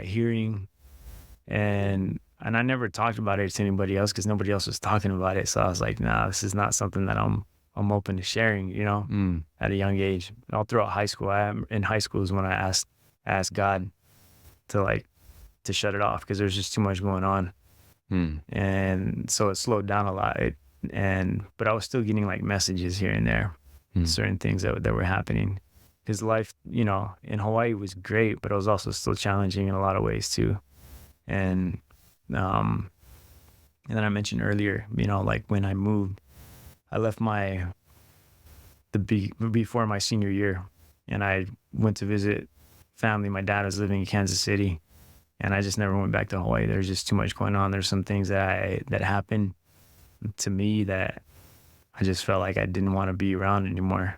hearing, and I never talked about it to anybody else because nobody else was talking about it. So I was like, nah, this is not something that I'm open to sharing, Mm. at a young age. All throughout high school, in high school is when I asked God to shut it off because there's just too much going on. Mm. And so it slowed down a lot. But I was still getting like messages here and there, Mm. certain things that were happening. Because life, in Hawaii was great, but it was also still challenging in a lot of ways too. And and then I mentioned earlier, like when I moved, I left before my senior year, and I went to visit family. My dad was living in Kansas City, and I just never went back to Hawaii. There's just too much going on. There's some things that happened to me that I just felt like I didn't want to be around anymore.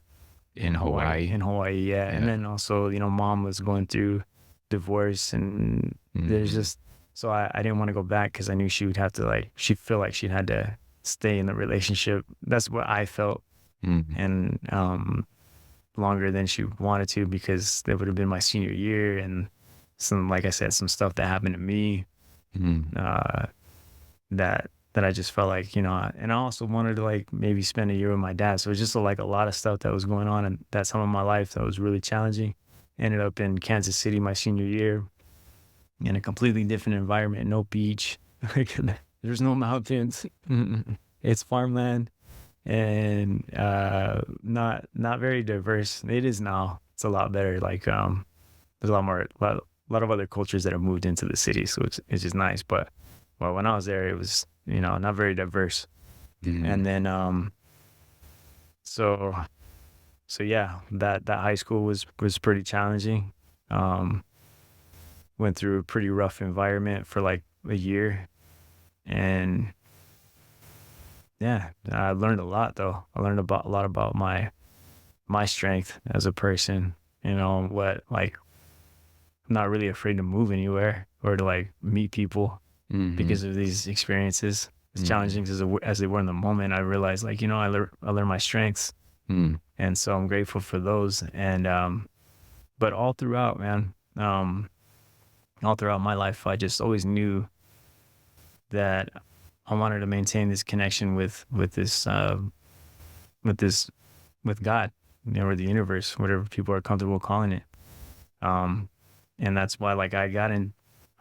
In Hawaii. In Hawaii, yeah. And Yeah. then also, mom was going through divorce, and there's Mhm. just so I didn't want to go back because I knew she would have to she'd feel like she'd had to stay in the relationship. That's what I felt, Mhm. and longer than she wanted to because that would have been my senior year, and like I said, some stuff that happened to me Mhm. that I just felt like, and I also wanted to like maybe spend a year with my dad. So it was just like a lot of stuff that was going on in that time of my life that was really challenging. Ended up in Kansas City my senior year in a completely different environment, no beach, like there's no mountains. It's farmland and not very diverse. It is now. It's a lot better. Like there's a lot of other cultures that have moved into the city, so it's just nice. But when I was there, it was not very diverse. Mhm. And then so yeah, that high school was pretty challenging. Went through a pretty rough environment for like a year, and yeah, I learned a lot though. I learned a lot about my strength as a person. What like I'm not really afraid to move anywhere or to like meet people Mhm. because of these experiences. As Mhm. challenging as they were in the moment, I realized like I learned my strengths, Mm. and so I'm grateful for those. And but all throughout, man, all throughout my life, I just always knew that I wanted to maintain this connection with with God, or the universe, whatever people are comfortable calling it. And that's why like I got in.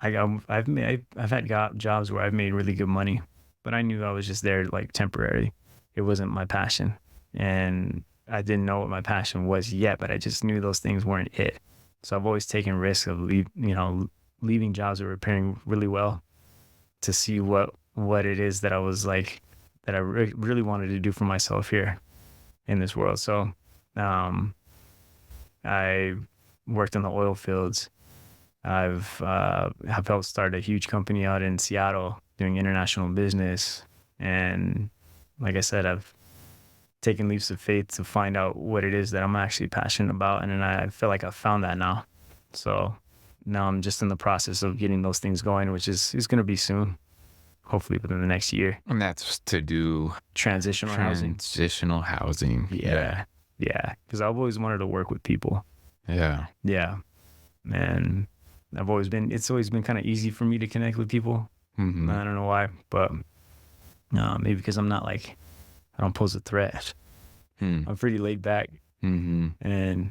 I've had jobs where I've made really good money, but I knew I was just there like temporary. It wasn't my passion, and I didn't know what my passion was yet, but I just knew those things weren't it. So I've always taken risks of leaving jobs that were paying really well to see what what it is that I was like, that I really wanted to do for myself here in this world. So, um, I worked in the oil fields. Have helped start a huge company out in Seattle doing international business. And like I said, I've taken leaps of faith to find out what it is that I'm actually passionate about. And then I feel like I've found that now. So now I'm just in the process of getting those things going, which is going to be soon, hopefully within the next year. And that's to do Transitional housing. transitional housing. Yeah. Yeah. Because I've always wanted to work with people. Yeah. Yeah. And it's always been kind of easy for me to connect with people. Mm-hmm. I don't know why, but maybe because I'm not like, I don't pose a threat. I'm pretty laid back. Mm-hmm. And,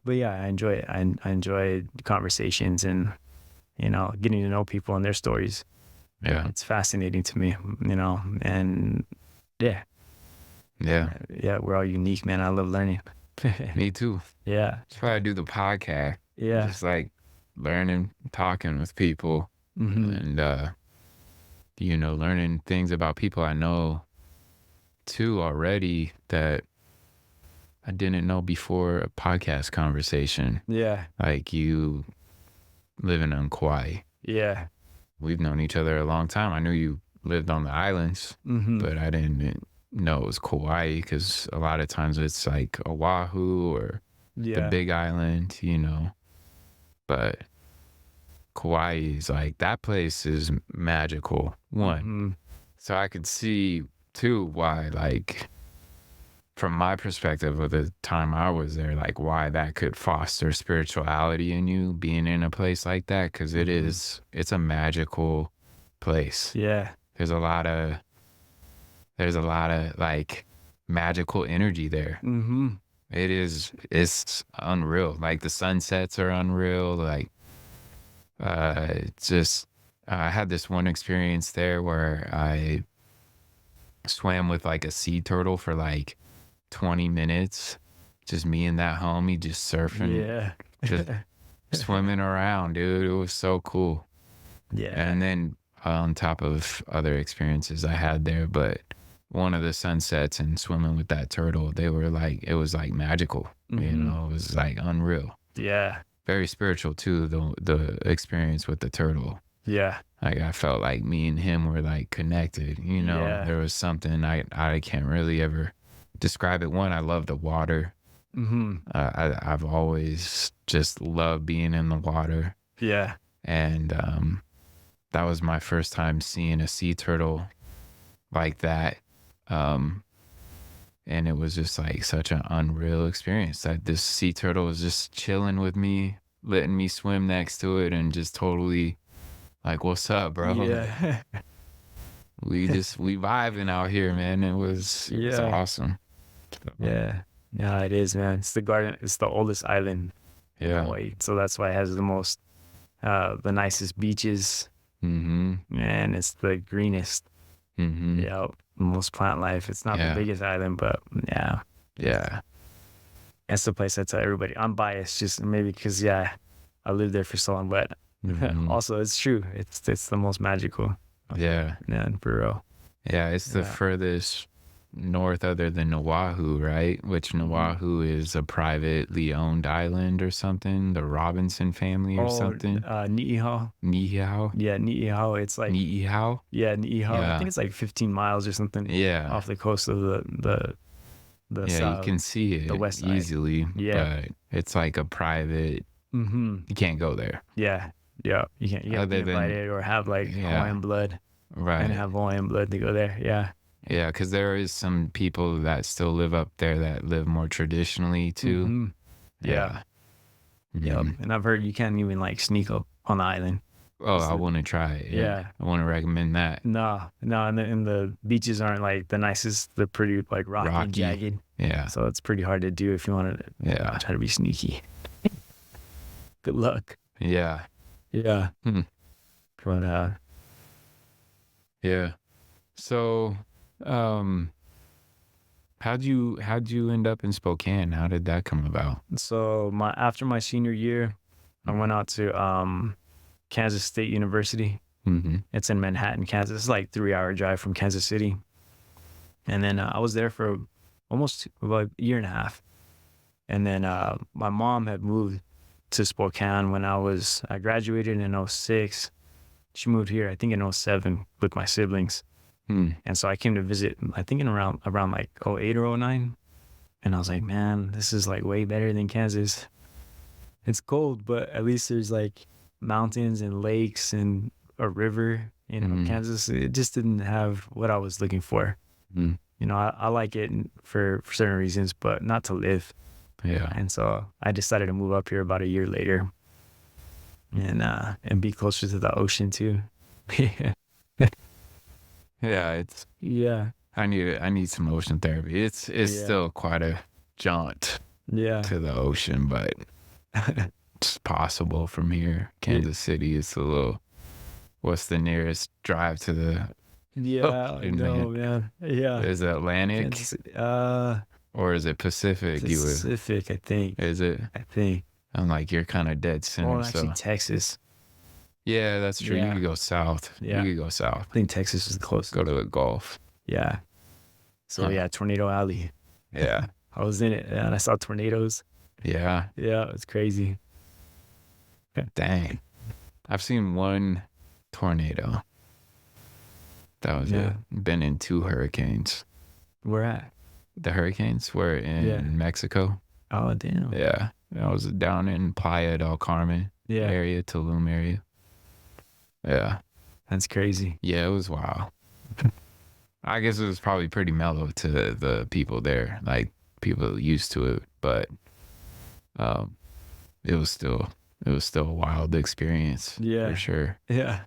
but yeah, I enjoy it. I enjoy conversations and, getting to know people and their stories. Yeah. It's fascinating to me, and yeah. Yeah. Yeah. We're all unique, man. I love learning. Me too. Yeah. That's why I do the podcast. Yeah. Just like learning, talking with people, Mm-hmm. and learning things about people I know too already that I didn't know before a podcast conversation. Yeah. Like you living on Kauai. Yeah. We've known each other a long time. I knew you lived on the islands, Mm-hmm. but I didn't know it was Kauai because a lot of times it's like Oahu or the Yeah. Big Island, But Kauai is like, that place is magical. One. Mm-hmm. So I could see too why, like, from my perspective of the time I was there, like why that could foster spirituality in you being in a place like that. Cause it's a magical place. Yeah. There's a lot of like magical energy there. Mm-hmm. It's unreal. Like the sunsets are unreal. Like, it's just, I had this one experience there where I swam with like a sea turtle for like 20 minutes, just me and that homie just surfing, Yeah. just swimming around, dude. It was so cool. Yeah. And then on top of other experiences I had there, but one of the sunsets and swimming with that turtle, it was like magical, Mhm. it was like unreal. Yeah. Very spiritual too, the experience with the turtle. Yeah. Like I felt like me and him were like connected, Yeah. there was something I can't really ever describe it. One, I love the water. Mm-hmm. I've always just loved being in the water. Yeah. And that was my first time seeing a sea turtle like that. And it was just like such an unreal experience that this sea turtle was just chilling with me, letting me swim next to it, and just totally like, what's up, bro? Yeah. We vibing out here, man. It was Yeah. awesome. Yeah. Yeah, it is, man. It's the oldest island in Yeah. Hawaii. So that's why it has the nicest beaches, Mm-hmm. and it's the greenest. Mm-hmm. Yeah. Most plant life. It's not Yeah. the biggest island, but yeah. Yeah. That's the place I tell everybody. I'm biased just maybe because, I lived there for so long, but Mhm. also it's true. It's the most magical. Yeah. Yeah, for real. Yeah. It's the Yeah. furthest north other than Oahu, right? Which Oahu is a privately owned island or something. The Robinson family or something. Niihau. Niihau. Yeah, Niihau. It's like Niihau. Niihau. I Yeah. think it's like 15 miles or something Yeah. off the coast of the Yeah. You south. can see it west side. easily. Yeah. But it's like a private. Mm-hmm. You can't go there. Yeah. Yeah. You have to Other be than- invited or have like Yeah. Hawaiian blood Right. and have Hawaiian blood to go there. Yeah. Yeah, because there is some people that still live up there that live more traditionally too. Mhm. Yeah. Yep. Mhm. And I've heard you can't even like sneak up on the island. Oh, I want to try it. Yeah. I want to recommend that. No, and the beaches aren't like the nicest. They're pretty like rocky, and Rocky. jagged. Yeah. So it's pretty hard to do if you want to Yeah. try to be sneaky. Good luck. Yeah. Yeah. Hmm. But Yeah. So, how'd you end up in Spokane? How did that come about? so after my senior year, I went out to Kansas State University Mm-hmm. It's in Manhattan, Kansas. It's like 3 hour drive from Kansas City. And then I was there for almost about a year and a half. And then my mom had moved to Spokane when I graduated in '06. She moved here, I think in '07 with my siblings. Mm. And so I came to visit, I think in around like '08 or '09. And I was like, man, this is like way better than Kansas. It's cold, but at least there's like mountains and lakes and a river. Mm. Kansas, it just didn't have what I was looking for. Mm. I like it for certain reasons, but not to live. Yeah. And so I decided to move up here about a year later and be closer to the ocean too. Yeah. Yeah. It's Yeah. I need some ocean therapy. It's Yeah. still quite a jaunt Yeah. to the ocean, but it's possible from here. Kansas City is a little. What's the nearest drive to the Yeah, I ocean, know, man? man. Yeah. Is it Atlantic Kansas City. or is it Pacific? Pacific, I think. Is it? I think. I'm like, you're kind of dead center. Well, actually, So Texas. yeah, that's true. You Yeah. could go south. Yeah. You could go south. I think Texas is the closest. Go to the Gulf. Yeah. So Huh. yeah, Tornado Alley. Yeah. I was in it and I saw tornadoes. Yeah. Yeah, it was crazy. Dang. I've seen one tornado. That was Yeah. it. Been in 2 hurricanes. Where at? The hurricanes were in Yeah. Mexico. Oh, damn. Yeah. I was down in Playa del Carmen Yeah. area, Tulum area. Yeah. That's crazy. Yeah, it was wild. I guess it was probably pretty mellow to the people there. Like people used to it, but it was still a wild experience. Yeah. For sure. Yeah.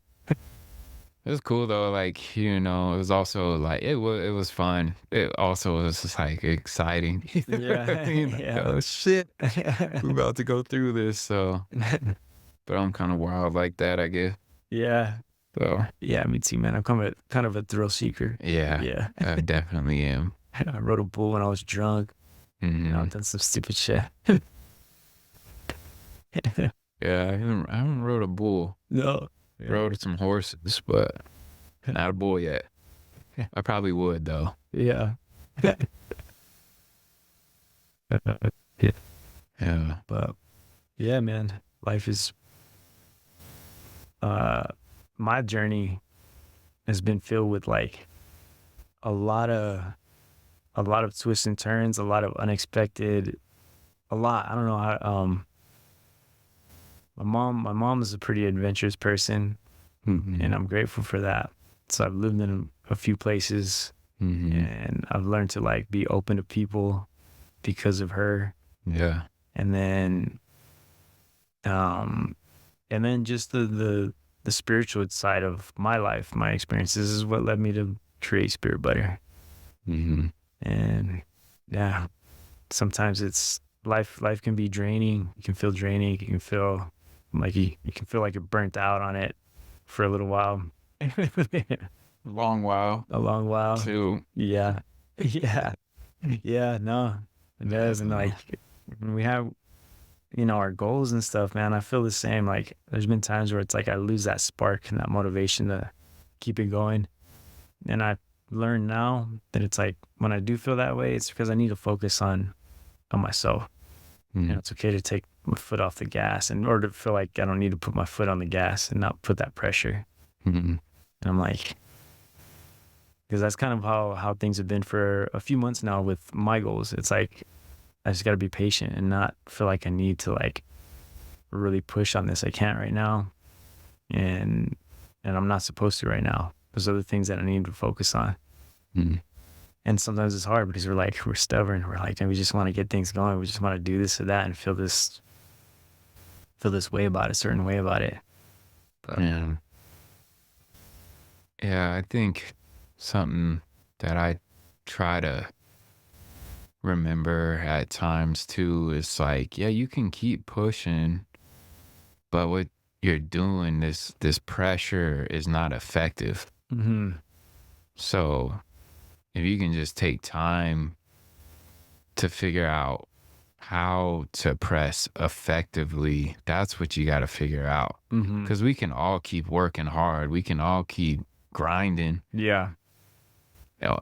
It was cool though, like, it was also like it was fun. It also was just like exciting. Yeah. Yeah. Oh shit. We're about to go through this, so but I'm kind of wild like that, I guess. Yeah. So Yeah, me too, man. I'm kind of a thrill seeker. yeah, Yeah. I definitely am. I rode a bull when I was drunk. Mhm. I've done some stupid shit. Yeah, I haven't rode a bull. No. Yeah. Rode some horses, but not a bull yet. I probably would though. Yeah. Yeah. But yeah, man, life is my journey has been filled with like a lot of twists and turns, a lot of unexpected, I don't know how my mom is a pretty adventurous person Mhm. and I'm grateful for that. So I've lived in a few places Mhm. and I've learned to like be open to people because of her. Yeah. And then just the spiritual side of my life, my experiences is what led me to create Spirit Butter. Mhm. And yeah, sometimes it's life can be draining. You can feel draining. You can feel like you can feel like you're burnt out on it for a little while. Long while A long while. too. Yeah. Yeah. Yeah, no. It does. And like when we have our goals and stuff, man, I feel the same. Like there's been times where it's like I lose that spark and that motivation to keep it going. And I learned now that it's like when I do feel that way, it's because I need to focus on myself. Mhm. It's okay to take my foot off the gas in order to feel like I don't need to put my foot on the gas and not put that pressure. Mhm. And I'm like, because that's kind of how things have been for a few months now with my goals. It's like I just got to be patient and not feel like I need to like really push on this. I can't right now, and I'm not supposed to right now. There's other things that I need to focus on. Mhm. And sometimes it's hard because we're stubborn. We're like, we just want to get things going. We just want to do this or that and feel this way about it, a certain way about it. But Yeah. Yeah, I think something that I try to remember at times too is like, yeah, you can keep pushing, but what you're doing, this pressure is not effective. hmm So if you can just take time to figure out how to press effectively, that's what you got to figure out. Mm-hmm. Because we can all keep working hard. We can all keep grinding. Yeah.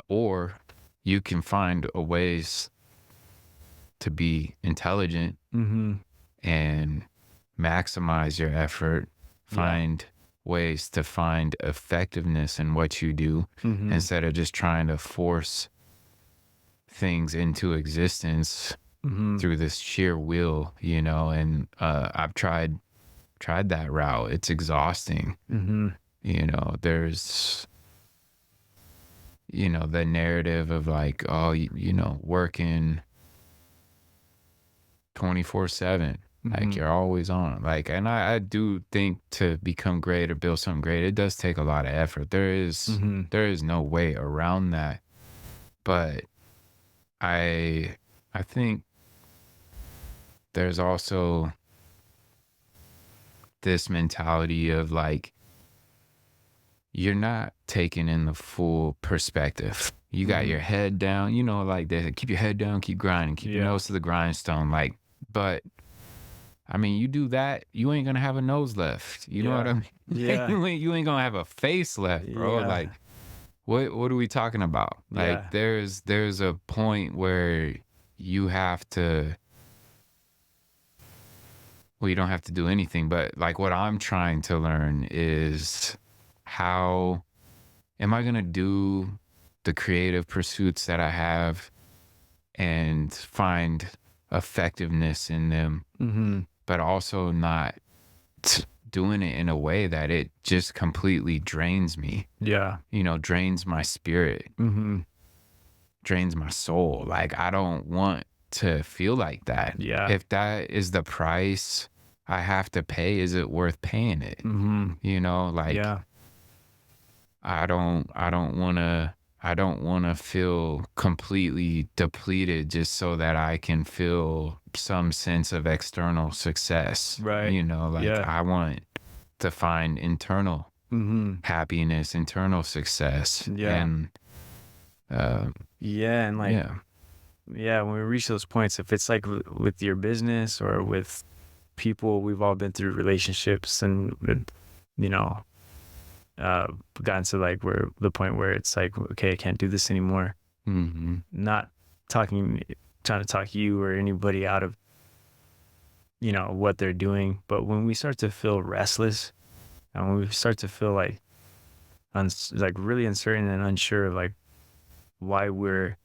Or you can find a ways to be intelligent Mm-hmm. and maximize your effort, Yeah. find ways to find effectiveness in what you do Mm-hmm. instead of just trying to force things into existence Mm-hmm. through this sheer will, you know. And I've tried that route. It's exhausting. Mm-hmm. You know, there's, you know, the narrative of like, oh, you know, working 24/7. Like Mm-hmm. you're always on. Like, and I do think to become great or build something great, it does take a lot of effort. Mm-hmm. There is no way around that. But I I think there's also this mentality of like you're not taking in the full perspective. You got Mm-hmm. your head down, you know, like they keep your head down, keep grinding, keep your Yeah. nose to the grindstone. Like, but I mean, you do that, you ain't gonna have a nose left. You know what I Yeah. mean? Yeah. You ain't gonna have a face left, bro. Yeah. Like, what are we talking about? Like, Yeah. there's a point where you have to. Well, you don't have to do anything, but like what I'm trying to learn is how am I gonna do the creative pursuits that I have and find effectiveness in them, Mm-hmm. but also not doing it in a way that it just completely drains me, Yeah. you know, drains my spirit, Mm-hmm. drains my soul. Like, I don't want to feel like that. Yeah. If that is the price I have to pay, is it worth paying it? Mm-hmm. You know, like Yeah. I don't want to feel completely depleted just so that I can feel some sense of external success. Right. You know, like Yeah. I want to find internal Mm-hmm. happiness, internal success. Yeah. And uh, Yeah. And like, yeah. yeah, when we reach those points, if it's like with your business or with people, we've all been through relationships and, you know, uh, gotten to like where the point where it's like, okay, I can't do this anymore. Mm-hmm. Not trying to talk you or anybody out of, you know, what they're doing. But when we start to feel restless and when we start to feel like, like really uncertain and unsure of like why we're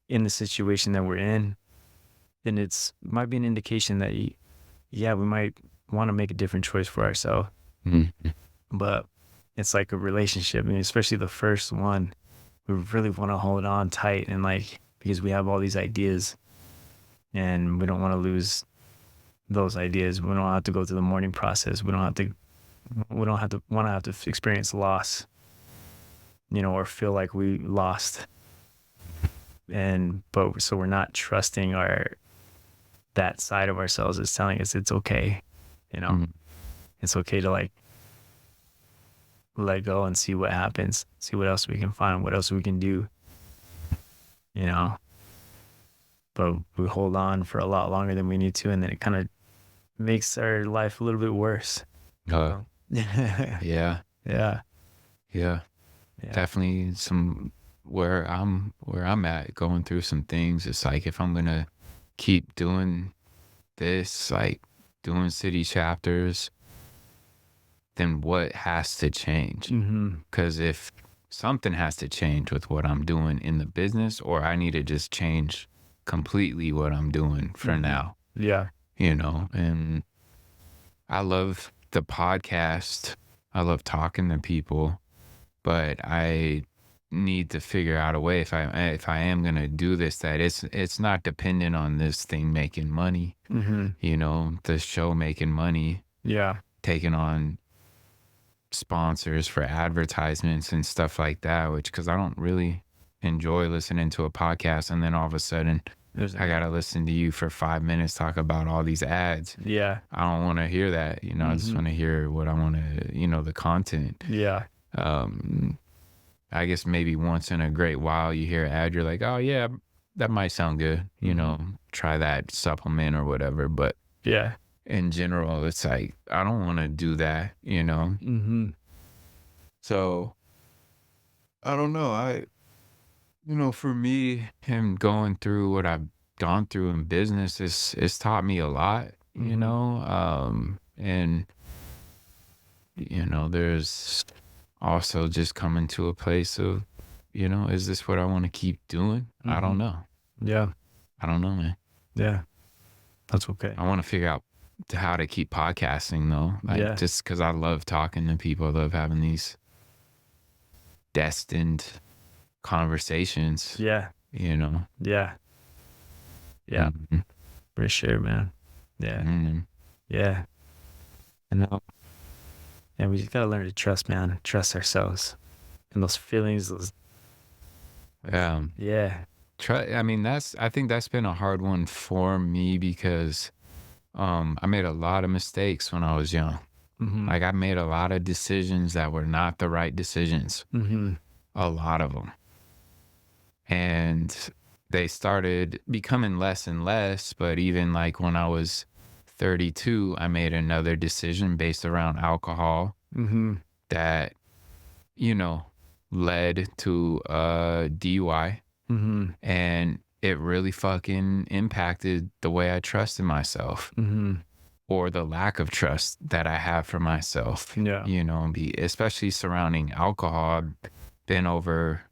in the situation that we're in, then might be an indication that yeah, we might want to make a different choice for ourselves. Mm-hmm. But it's like a relationship, I mean, especially the first one, we really want to hold on tight and like because we have all these ideas and we don't want to lose those ideas. We don't have to go through the mourning process. We don't have to want to have to experience loss, you know, or feel like we lost. But so we're not trusting that side of ourselves is telling us it's okay, you know. Mm-hmm. It's okay to like let go and see what happens, see what else we can find, what else we can do, you know. But we hold on for a lot longer than we need to, and then it kind of makes our life a little bit worse. Yeah. Yeah. Yeah. Yeah. Definitely where I'm at going through some things. It's like if I'm gonna keep doing this, like doing city chapters, then what has to change? Mm-hmm. Because if something has to change with what I'm doing in the business, or I need to just change completely what I'm doing for Mm-hmm. now, Yeah. you know. And I love the podcast. I love talking to people, but I need to figure out a way if I am gonna do this that it's not dependent on this thing making money, Mm-hmm. you know, the show making money, Yeah. taking on sponsors for advertisements and stuff like that, which because I don't really enjoy listening to a podcast and then all of a sudden I gotta listen to you for 5 minutes talk about all these ads. Yeah. I don't want to hear that, you know. I just Mm-hmm. want to hear what I want to, you know, the content. Yeah. I guess maybe once in a great while you hear an ad, you're like, oh yeah, that might sound good, Mhm. try that supplement or whatever. But Yeah. in general, it's like, I don't want to do that. Mhm. So I don't know. For me, him going through what I've gone through in business, it's taught me a lot, Mhm. and there's also just coming to a place of, is this what I want to keep doing? I don't Mhm. know. Yeah. I don't know, man. Yeah. That's okay. I want to figure out how to keep podcasting though, like Yeah. just because I love talking to people, I love having these destined conversations, Yeah. you know. Yeah. Yeah. Mhm. For sure, man. Yeah. Mhm. Yeah. I know. And we just gotta learn to trust, man. Trust ourselves. And those feelings, Yeah. yeah. I mean, I think that's been a hard one for me because I made a lot of mistakes when I was young. Mhm. Like I made a lot of decisions that were not the right decisions, Mhm. a lot of them. And they started becoming less and less, but even like when I was 32, I made another decision based around alcohol Mhm. that, you know, led to a DUI, Mhm. and it really fucking impacted the way I trusted myself, Mhm. or the lack of trust that I have for myself, Yeah. especially surrounding alcohol. I've been over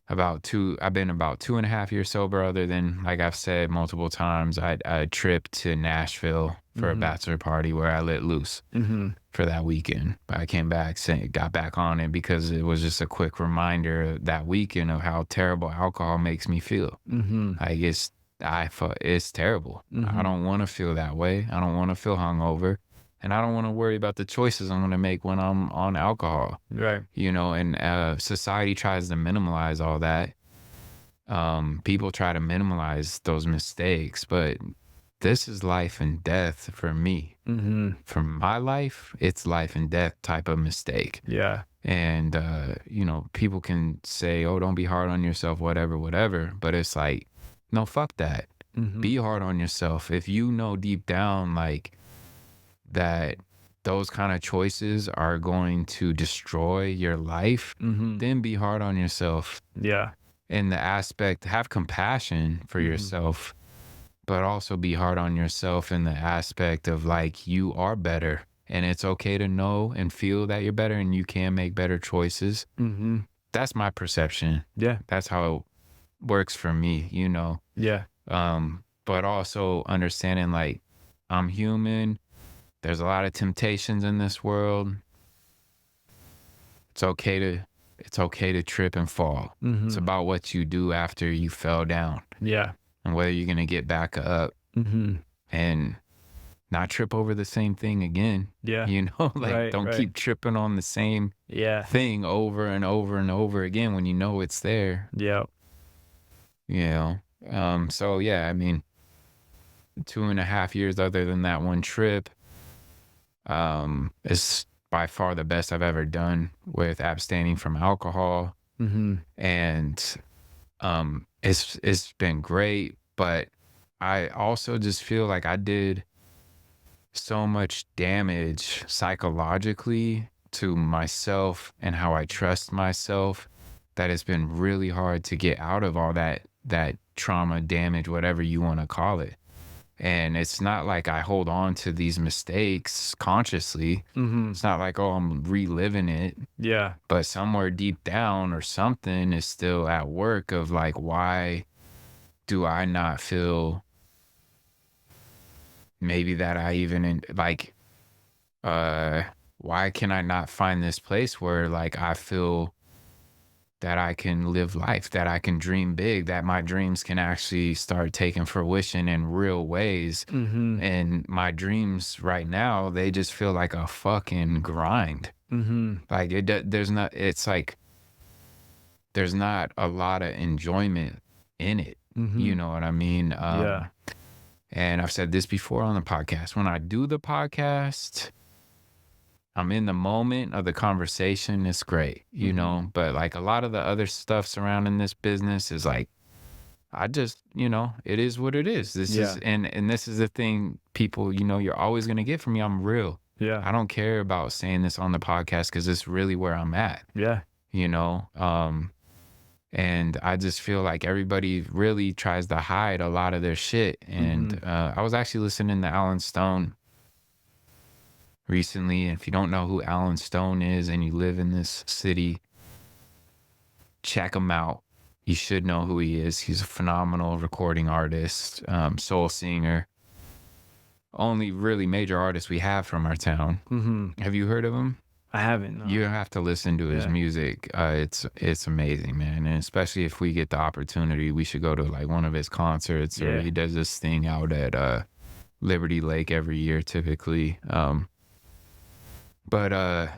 I've been about 2.5 years sober, other than, like I've said multiple times, I tripped to Nashville for a Mhm. bachelor party where I let loose Mhm. for that weekend. But I came back, got back on it because it was just a quick reminder that weekend of how terrible alcohol makes me feel. Mhm. Like it's terrible. I Mhm. don't want to feel that way. I don't want to feel hungover, and I don't want to worry about the choices I'm going to make when I'm on alcohol. Right. And society tries to minimize all that. People try to minimize those mistakes, but this is life and death for me. Mhm. For my life, it's life and death type of mistake. Yeah. And people can say, "Oh, don't be hard on yourself," whatever, whatever. But it's like, no, fuck that. Mhm. Be hard on yourself. If you know deep down, like, that those kind of choices are going to destroy your life, Mhm. then be hard on yourself. Yeah. In the aspect, have compassion for Mhm. yourself, but also be hard on yourself in the aspect of, like, you are better, and it's okay to know and feel that you're better and you can make better choices. Mhm. That's my perception. Yeah. That's how it works for me. Yeah. But also understanding, like, I'm human. There's a lot of temptations in this world. It's okay to it's okay to trip and fall. It's Mhm. about what you do after you fell down Yeah. and whether you're gonna get back up Mhm. and not trip over the same thing again. Yeah. Like, Right. don't Right. keep tripping on the same Yeah. thing over and over and over again when you know it's there. Yeah. You know. So yeah, I mean, 2.5 years other than that one trip, is by far the best I've ever done with abstaining from alcohol. Mhm. And it's been great, but I also just feel like I did so much damage psychologically to myself and how I trust myself, that it's been really hard to get out of all that trauma, damage, whatever you want to call it. And it's not like I hold on to these mistakes consciously. Mhm. It's not like, oh, I'm reliving it, Yeah. but somewhere deep down or something is still at work of, like, why do I not feel maybe that I even like, uh why can I not find this place where, like, I feel that I can live life, that I can dream big, that my dreams can actually start taking fruition in real ways. Mhm. And my dreams right now, they just feel like a fucking grind. Mhm. Like, there's not, it's like there's not a lot of enjoyment in it. You Mhm. know what I mean? Yeah. And I've said this before on the podcast. When I do the podcast, I'm in the moment of the conversation. It's great, Mhm. but like a lot of the other stuff surrounding this business is like, I just, it is what it is. This is Yeah. and this is the thing, people, you're always gonna get from me. I'm real. Yeah. I don't care about saying this on the podcast because it's really where I'm at, Yeah. you know? And I just feel like everybody really tries to hide a lot of their shit. And Mhm. I was actually listening to Alan Stone recently. And if you don't know who Alan Stone is and you live in this city, check him out. You should know who he is. He's a phenomenal recording artist, soul singer, only really major artist we have from our town. Mhm. Have you heard of him? I haven't, You no. have to listen to his Yeah. music. It's amazing, man. And especially if we get the opportunity, we should go to like one of his concerts, or Yeah. he does this thing out at Liberty Lake every year typically. But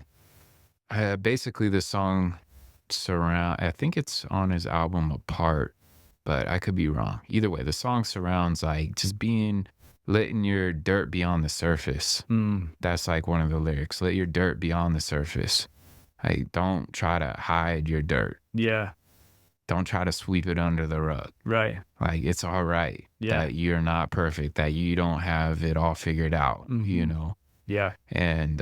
basically the song Surround, I think it's on his album Apart, but I could be wrong. Either way, the song surrounds like just letting your dirt be on the surface. Mm. That's like one of the lyrics. Let your dirt be on the surface. Like, don't try to hide your dirt. Yeah. Don't try to sweep it under the rug. Right. Like, it's all right Yeah. that you're not perfect, that you don't have it all figured out, Mhm. Yeah. And,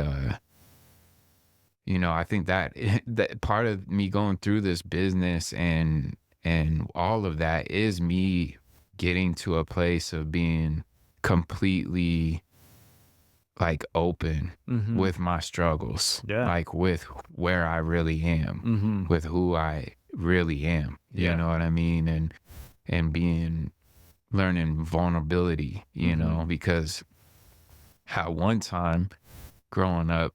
I think that that part of me going through this business and all of that is me getting to a place of being completely like open Mhm. with my struggles, Yeah. like with where I really am, Mhm. with who I really am. You Yeah. know what I mean? And being learning vulnerability, Mhm. because at one time growing up,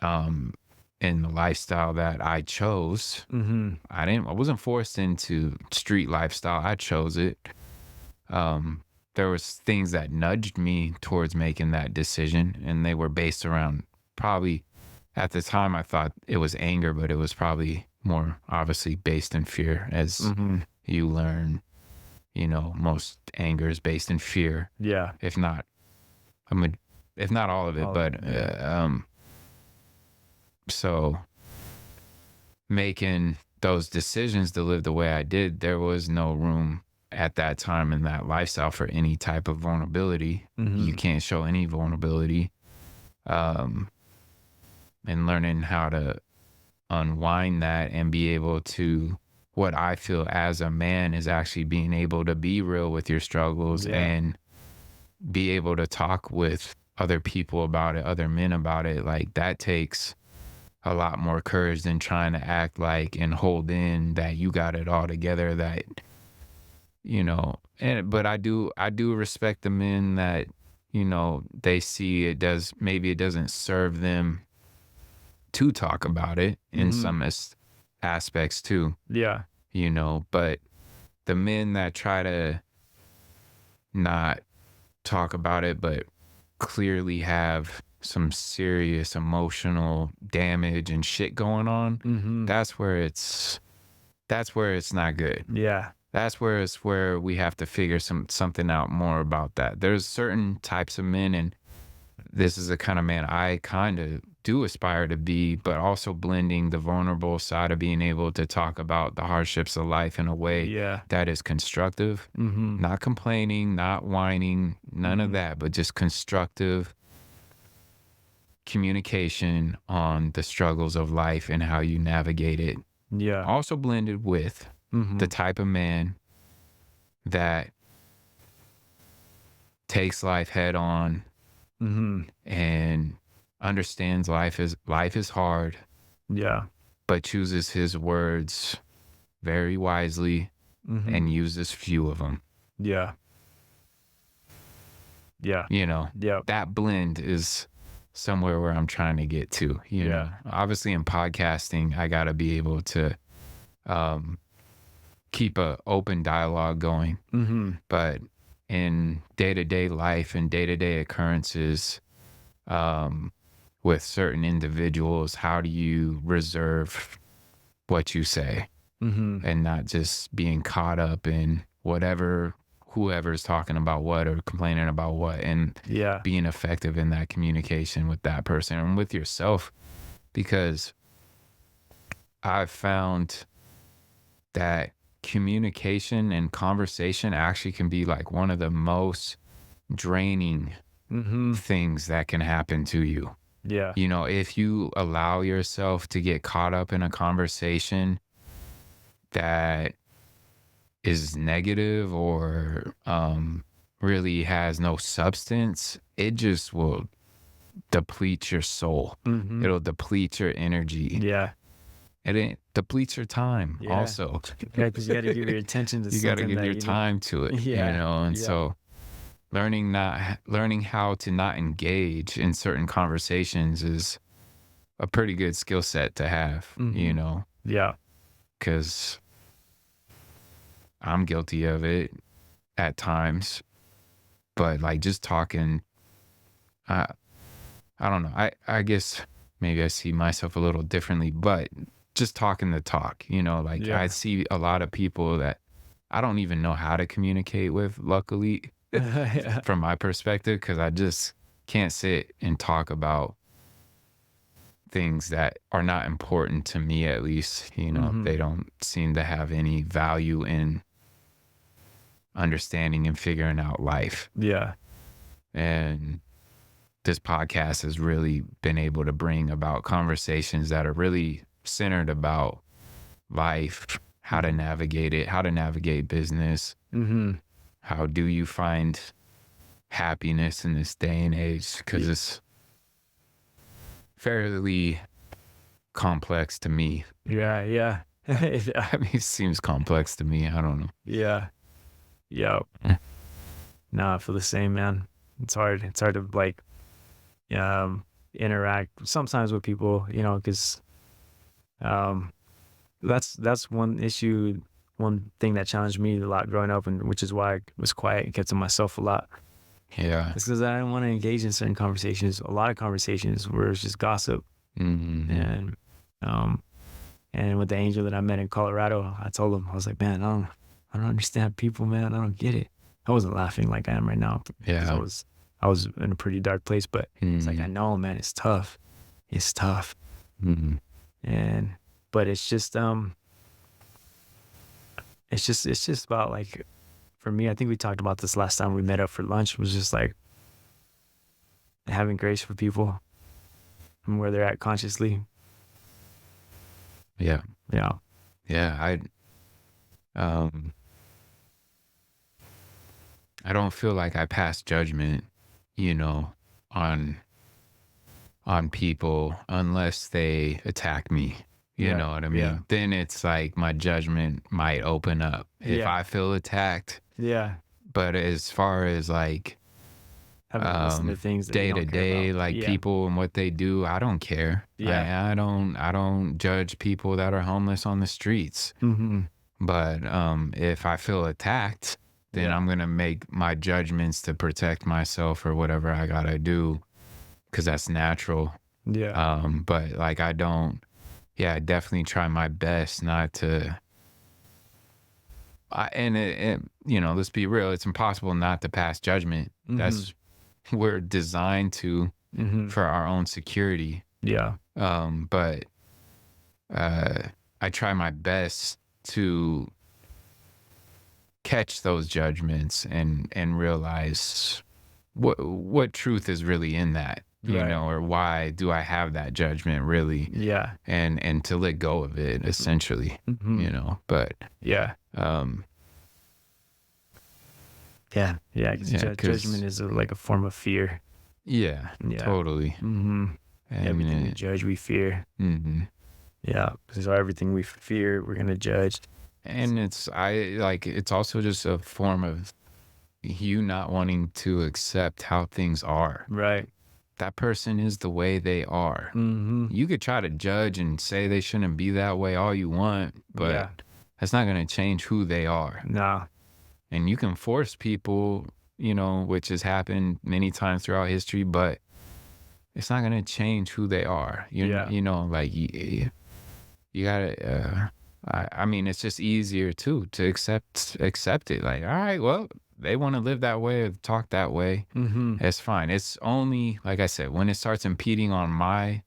um, in the lifestyle that I chose, Mhm. I wasn't forced into street lifestyle. I chose it. Um, there was things that nudged me towards making that decision, and they were based around probably at the time I thought it was anger, but it was probably more obviously based in fear. As Mhm. you learn, most anger is based in fear, Yeah. if not, I mean, if not all of it. All of But it. Yeah. so making those decisions to live the way I did, there was no room at that time in that lifestyle for any type of vulnerability. You Mhm. can't show any vulnerability. Um, and learning how to unwind that and be able to, what I feel as a man is actually being able to be real with your struggles Yeah. and be able to talk with other people about it, other men about it. Like, that takes a lot more courage than trying to act like and hold in that you got it all together, that but I do respect the men that they see maybe it doesn't serve them to talk about it in Mhm. some aspects too, Yeah. but the men that try to not talk about it but clearly have some serious emotional damage and shit going on, Mhm. that's where it's not good. Yeah. That's where we have to figure something out more about that. There's certain types of men, and this is the kind of man I kind of do aspire to be, but also blending the vulnerable side of being able to talk about the hardships of life in a way Yeah. that is constructive, Mhm. not complaining, not whining, none of Mhm. that, but just constructive communication on the struggles of life and how you navigate it. Yeah. Also blended with the Mhm. type of man that takes life head on Mhm. and understands life is hard, Yeah. but chooses his words very wisely Mhm. and uses few of them. Yeah. Yeah. You know, Yep. that blend is somewhere where I'm trying to get to. Yeah. Obviously in podcasting, I got to be able to um, keep a open dialogue going, Mhm. but in day-to-day life and day-to-day occurrences, um, with certain individuals, how do you reserve what you say Mhm. and not just being caught up in whoever's talking about what or complaining about what, and Yeah. being effective in that communication with that person and with yourself? Because I've found that communication and conversation actually can be like one of the most draining Mm-hmm. things that can happen to you. Yeah. You know, if you allow yourself to get caught up in a conversation that is negative or really has no substance, it just will deplete your soul. Mm-hmm. It'll deplete your energy. Yeah. It depletes your time Yeah. also. Yeah, because you got to give your attention to You got to something give that your you know. time to it, you Yeah. know? And Yeah. so learning how to not engage in certain conversations is a pretty good skill set to have, you Mm-hmm. know, Yeah. because I'm guilty of it at times. But like just talking, I I don't know. I guess maybe I see myself a little differently, but just talking the talk, you know, like I Yeah. see a lot of people that I don't even know how to communicate with, luckily, Yeah. from my perspective, because I just can't sit and talk about things that are not important to me, at least. You know, Mm-hmm. they don't seem to have any value in understanding and figuring out life. Yeah. And this podcast has really been able to bring about conversations that are really centered about life, how to Mm-hmm. navigate it, how to navigate business. Mm-hmm. How do you find happiness in this day and age? Because it's fairly complex to me. Yeah. Yeah. Yeah. I mean, it seems complex to me. I don't know. Yeah. Yeah. Mm. No, I feel the same, man. It's hard. It's hard to like interact sometimes with people, you know, because um that's one issue, one thing that challenged me a lot growing up, and which is why I was quiet and kept to myself a lot. Yeah. It's because I didn't want to engage in certain conversations. A lot of conversations where it's just gossip, Mm-hmm. and um and with the angel that I met in Colorado, I told him, I was like, man, I don't understand people, man. I don't get it. I wasn't laughing like I am right now because Yeah. I was in a pretty dark place, but it's like, I Mm-hmm. know, man, it's tough. It's tough. Mm-hmm. And but it's just about like, for me, I think we talked about this last time we met up for lunch, was just like having grace for people and where they're at consciously. Yeah. Yeah. Yeah. Um, I don't feel like I pass judgment, you know, on people unless they attack me. You Right. know what I Yeah. mean? Then it's like my judgment might open up if Yeah. I feel attacked. Yeah. But as far as like Having to listen to things that you day to don't care about. day, like Yeah. people and what they do, I don't care. Yeah. I don't judge people that are homeless on the streets. Mm-hmm. But if I feel attacked, then Yeah. I'm gonna make my judgments to protect myself or whatever I gotta do, because that's natural. Yeah. But like I don't, yeah, I definitely try my best not to. You know, let's be real, it's impossible not to pass judgment. Mm-hmm. That's we're designed to Mm-hmm. for our own security. Yeah. But I try my best to catch those judgments and realize what truth is really in that, you Right. know, or why do I have that judgment really, Yeah. and to let go of it essentially, Mm-hmm. you know. But Yeah. um Yeah. Yeah. Because yeah, judgment is like a form of fear. yeah, Yeah. totally. Mm-hmm. And Everything we judge, we fear. mhm. Yeah. So everything we fear, we're gonna judge. And it's also just a form of you not wanting to accept how things are. Right. That person is the way they are. Mm-hmm. You could try to judge and say they shouldn't be that way all you want, but Yeah. that's not going to change who they are. Nah. And you can force people, you know, which has happened many times throughout history, but it's not going to change who they are. Yeah. You know, like you gotta, I mean, it's just easier too to accept it. Like, all right, well, they want to live that way or talk that way. Mm-hmm. It's fine. It's only, like I said, when it starts impeding on my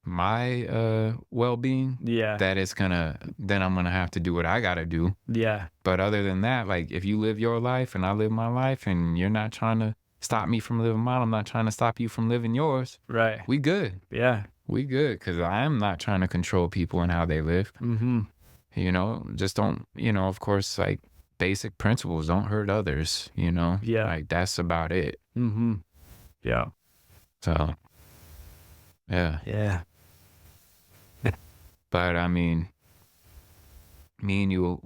my well-being, Yeah. that it's gonna then I'm gonna have to do what I gotta do. Yeah. But other than that, like if you live your life and I live my life and you're not trying to stop me from living mine, I'm not trying to stop you from living yours. Right. We good. Yeah. We good. Cause I'm not trying to control people and how they live. Mm-hmm. Just don't, of course, like basic principles, don't hurt others, Yeah. like that's about it. Mm-hmm. Yeah. So, yeah. Yeah. But I mean, me and you,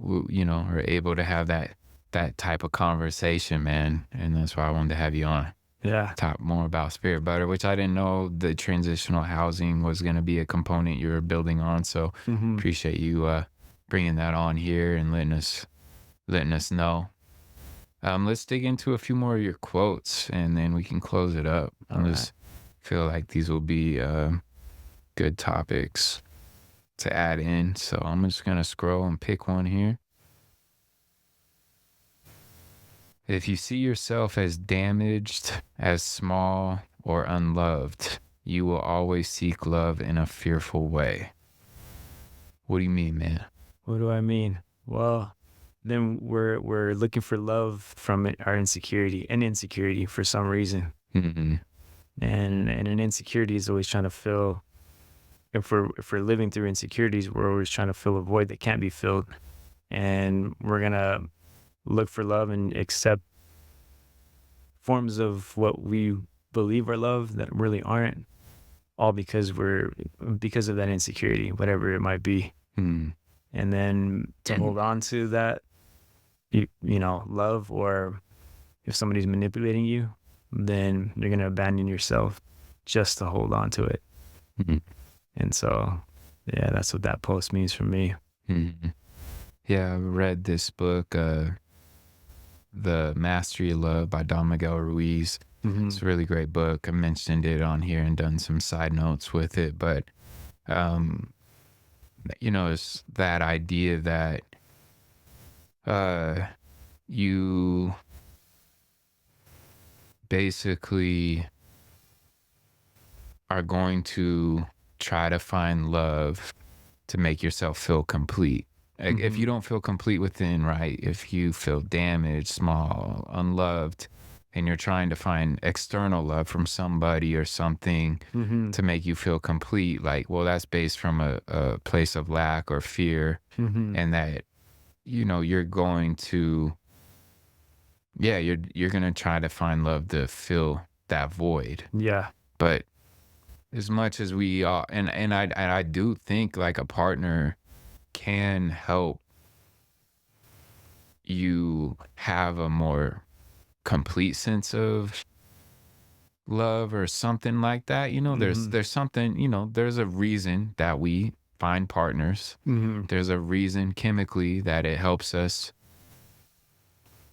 are able to have that type of conversation, man. And that's why I wanted to have you on. Yeah. Talk more about Spirit Butter, which I didn't know the transitional housing was going to be a component you were building on. So Mm-hmm. appreciate you bringing that on here and letting us know. Let's dig into a few more of your quotes and then we can close it up. All I right. just feel like these will be good topics to add in. So I'm just going to scroll and pick one here. If you see yourself as damaged, as small, or unloved, you will always seek love in a fearful way. What do you mean, man? What do I mean? Well, then we're looking for love from our insecurity for some reason. Mm-hmm. And an insecurity is always trying to fill. If we're living through insecurities, we're always trying to fill a void that can't be filled. And we're gonna look for love and accept forms of what we believe are love that really aren't, all because of that insecurity, whatever it might be. Mm. And then to hold on to that, love, or if somebody's manipulating you, then you're gonna abandon yourself just to hold on to it. Mm-hmm. And so, yeah, that's what that post means for me. Mm-hmm. Yeah, I read this book, The Mastery of Love by Don Miguel Ruiz. Mm-hmm. It's a really great book. I mentioned it on here and done some side notes with it, but it's that idea that you basically are going to try to find love to make yourself feel complete. Like if you don't feel complete within, right? If you feel damaged, small, unloved, and you're trying to find external love from somebody or something to make you feel complete, like, well, that's based from a place of lack or fear, and that, you're going to, you're going to try to find love to fill that void. Yeah. But as much as we all, and I do think like a partner can help you have a more complete sense of love or something like that. There's something, there's a reason that we find partners. There's a reason chemically that it helps us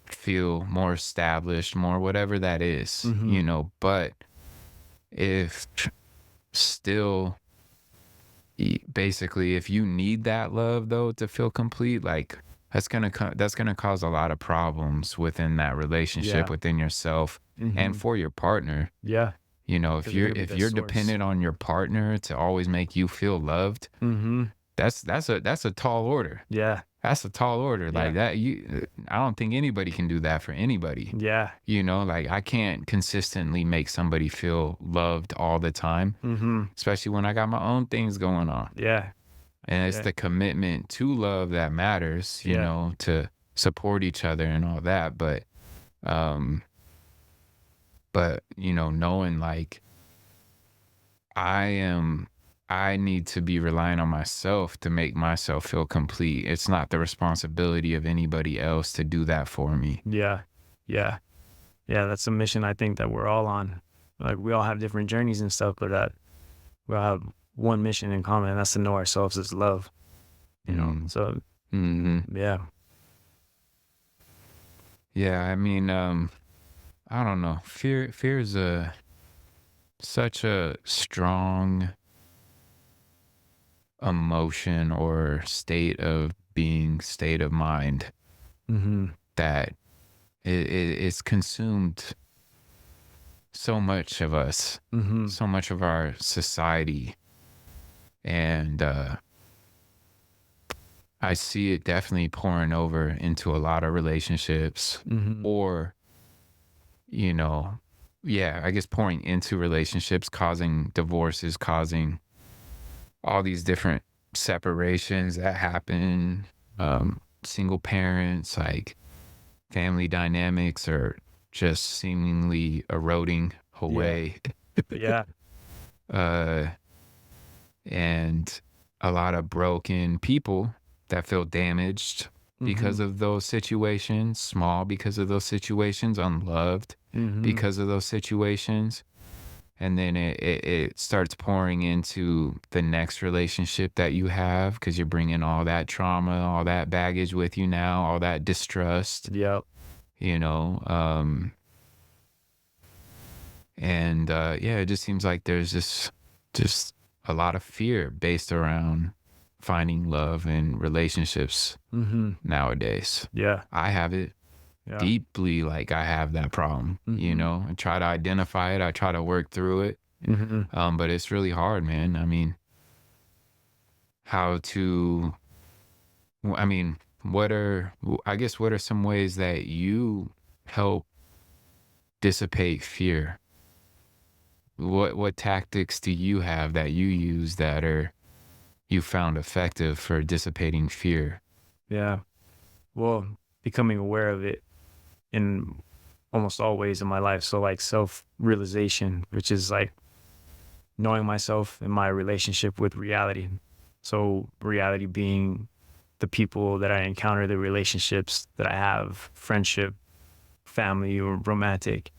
feel more established, more whatever that is, but if still basically if you need that love though to feel complete, like that's gonna cause a lot of problems within that relationship, Yeah. within yourself and for your partner. Yeah. If Because they're you're gonna be if the you're source. dependent on your partner to always make you feel loved, that's a tall order. Yeah. That's a tall order. Like Yeah. that, I don't think anybody can do that for anybody. Yeah. Like I can't consistently make somebody feel loved all the time, especially when I got my own things going on. Yeah. And it's Yeah. the commitment to love that matters, Yeah. to support each other and all that. But knowing like I need to be relying on myself to make myself feel complete. It's not the responsibility of anybody else to do that for me. Yeah. Yeah. Yeah. That's a mission I think that we're all on. Like we all have different journeys and stuff, but that we all have one mission in common, and that's to know ourselves as love. So yeah. Yeah, I mean, I don't know. Fear is such a strong emotion or state of being, state of mind that it's consumed so much of us, so much of our society. And I see it definitely pouring over into a lot of relationships, Mm-hmm. or, you know, yeah, I guess pouring into relationships, causing divorces, causing all these different separations that happen, single parents, like family dynamics are just seemingly eroding Yeah. away. Yeah. uh, and a lot of broken people that feel damaged Mm-hmm. because of those situations, small because of those situations, unloved Mm-hmm. because of those situations. And then it starts pouring into the next relationship that you have because you're bringing all that trauma, all that baggage with you now, all that distrust, Yep. you know. And yeah, it just seems like there's just a lot of fear based around finding love and relationships Mm-hmm. nowadays. Yeah. I have it Yeah. deeply, like I have that problem, you Mm-hmm. know. I try to identify it, I try to work through it. Mm-hmm. But it's really hard, man. I mean, how to, I mean, I guess, what are some ways that you help dissipate fear? What tactics do you have that you use that are you found effective for dissipating fear? Yeah. Well, becoming aware of it in almost all ways in my life. So like self realization, which is like knowing myself and my relationship with reality. So reality being the people that I encounter, the relationships that I have, friendship, family, or romantic,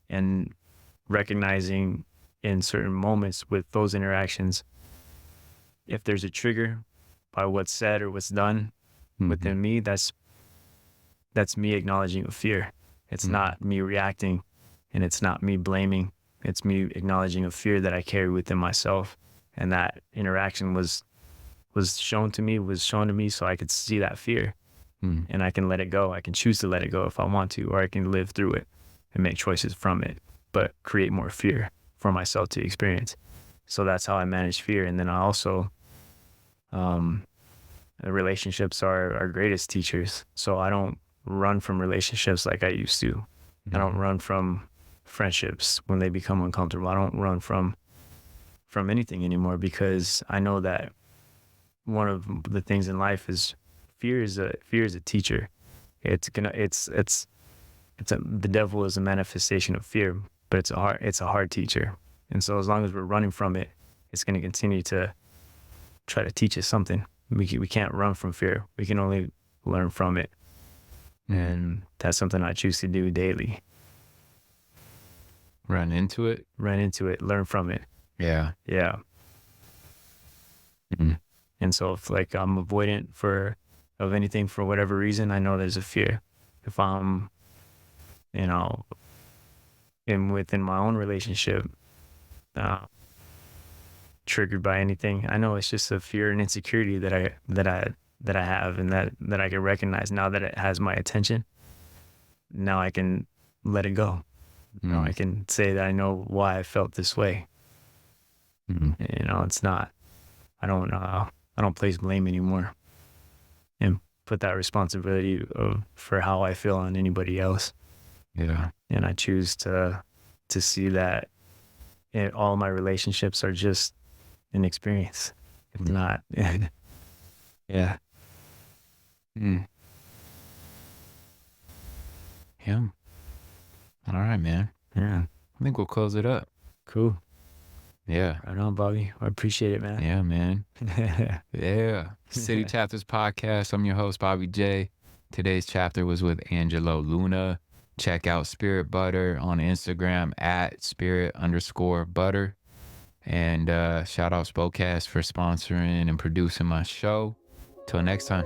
and recognizing in certain moments with those interactions if there's a trigger by what's said or what's done Mhm, within me, that's me acknowledging a fear. It's mhm, not me reacting, and it's not me blaming. It's me acknowledging a fear that I carry within myself. And that interaction was shown to me so I could see that fear, mhm, and I can let it go. I can choose to let it go if I want to, or I can live through it and make choices from it, but create more fear for myself to experience. So that's how I manage fear. And then I also, um, the relationships are our greatest teachers. So I don't run from relationships like I used to. I don't mhm, run from friendships when they become uncomfortable. I don't run from anything anymore, because I know that one of the things in life is fear is a teacher. The devil is a manifestation of fear, but it's a hard teacher. And so as long as we're running from it, it's going to continue to try to teach us something. We can't run from fear. We can only learn from it. mhm. And that's something I choose to do daily. Run into it? Run into it, learn from it. Yeah. Yeah. Mhm, And so if like I'm avoidant of anything for whatever reason, I know there's a fear. If I'm, you know, within my own relationship, uh, triggered by anything, I know it's just a fear and insecurity that I have, and that I can recognize now that it has my attention. Now I can let it go. Now I mhm, can say that I know why I felt this way. mhm. It's not. I don't place blame anymore and put that responsibility for how I feel on anybody else. Yeah. And I choose to see that all my relationships are just an experience. It's Mm, not. Yeah. mm. Yeah. All right, man. Yeah. I think we'll close it up. Cool. Yeah. Right on, Bobby. I appreciate it, man. Yeah, man. Yeah. City Chapters Podcast. I'm your host, Bobby J. Today's chapter was with Angelo Luna. Check out Spirit Butter on Instagram at spirit_butter. And shout out Spokecast for sponsoring and producing my show. Till next time.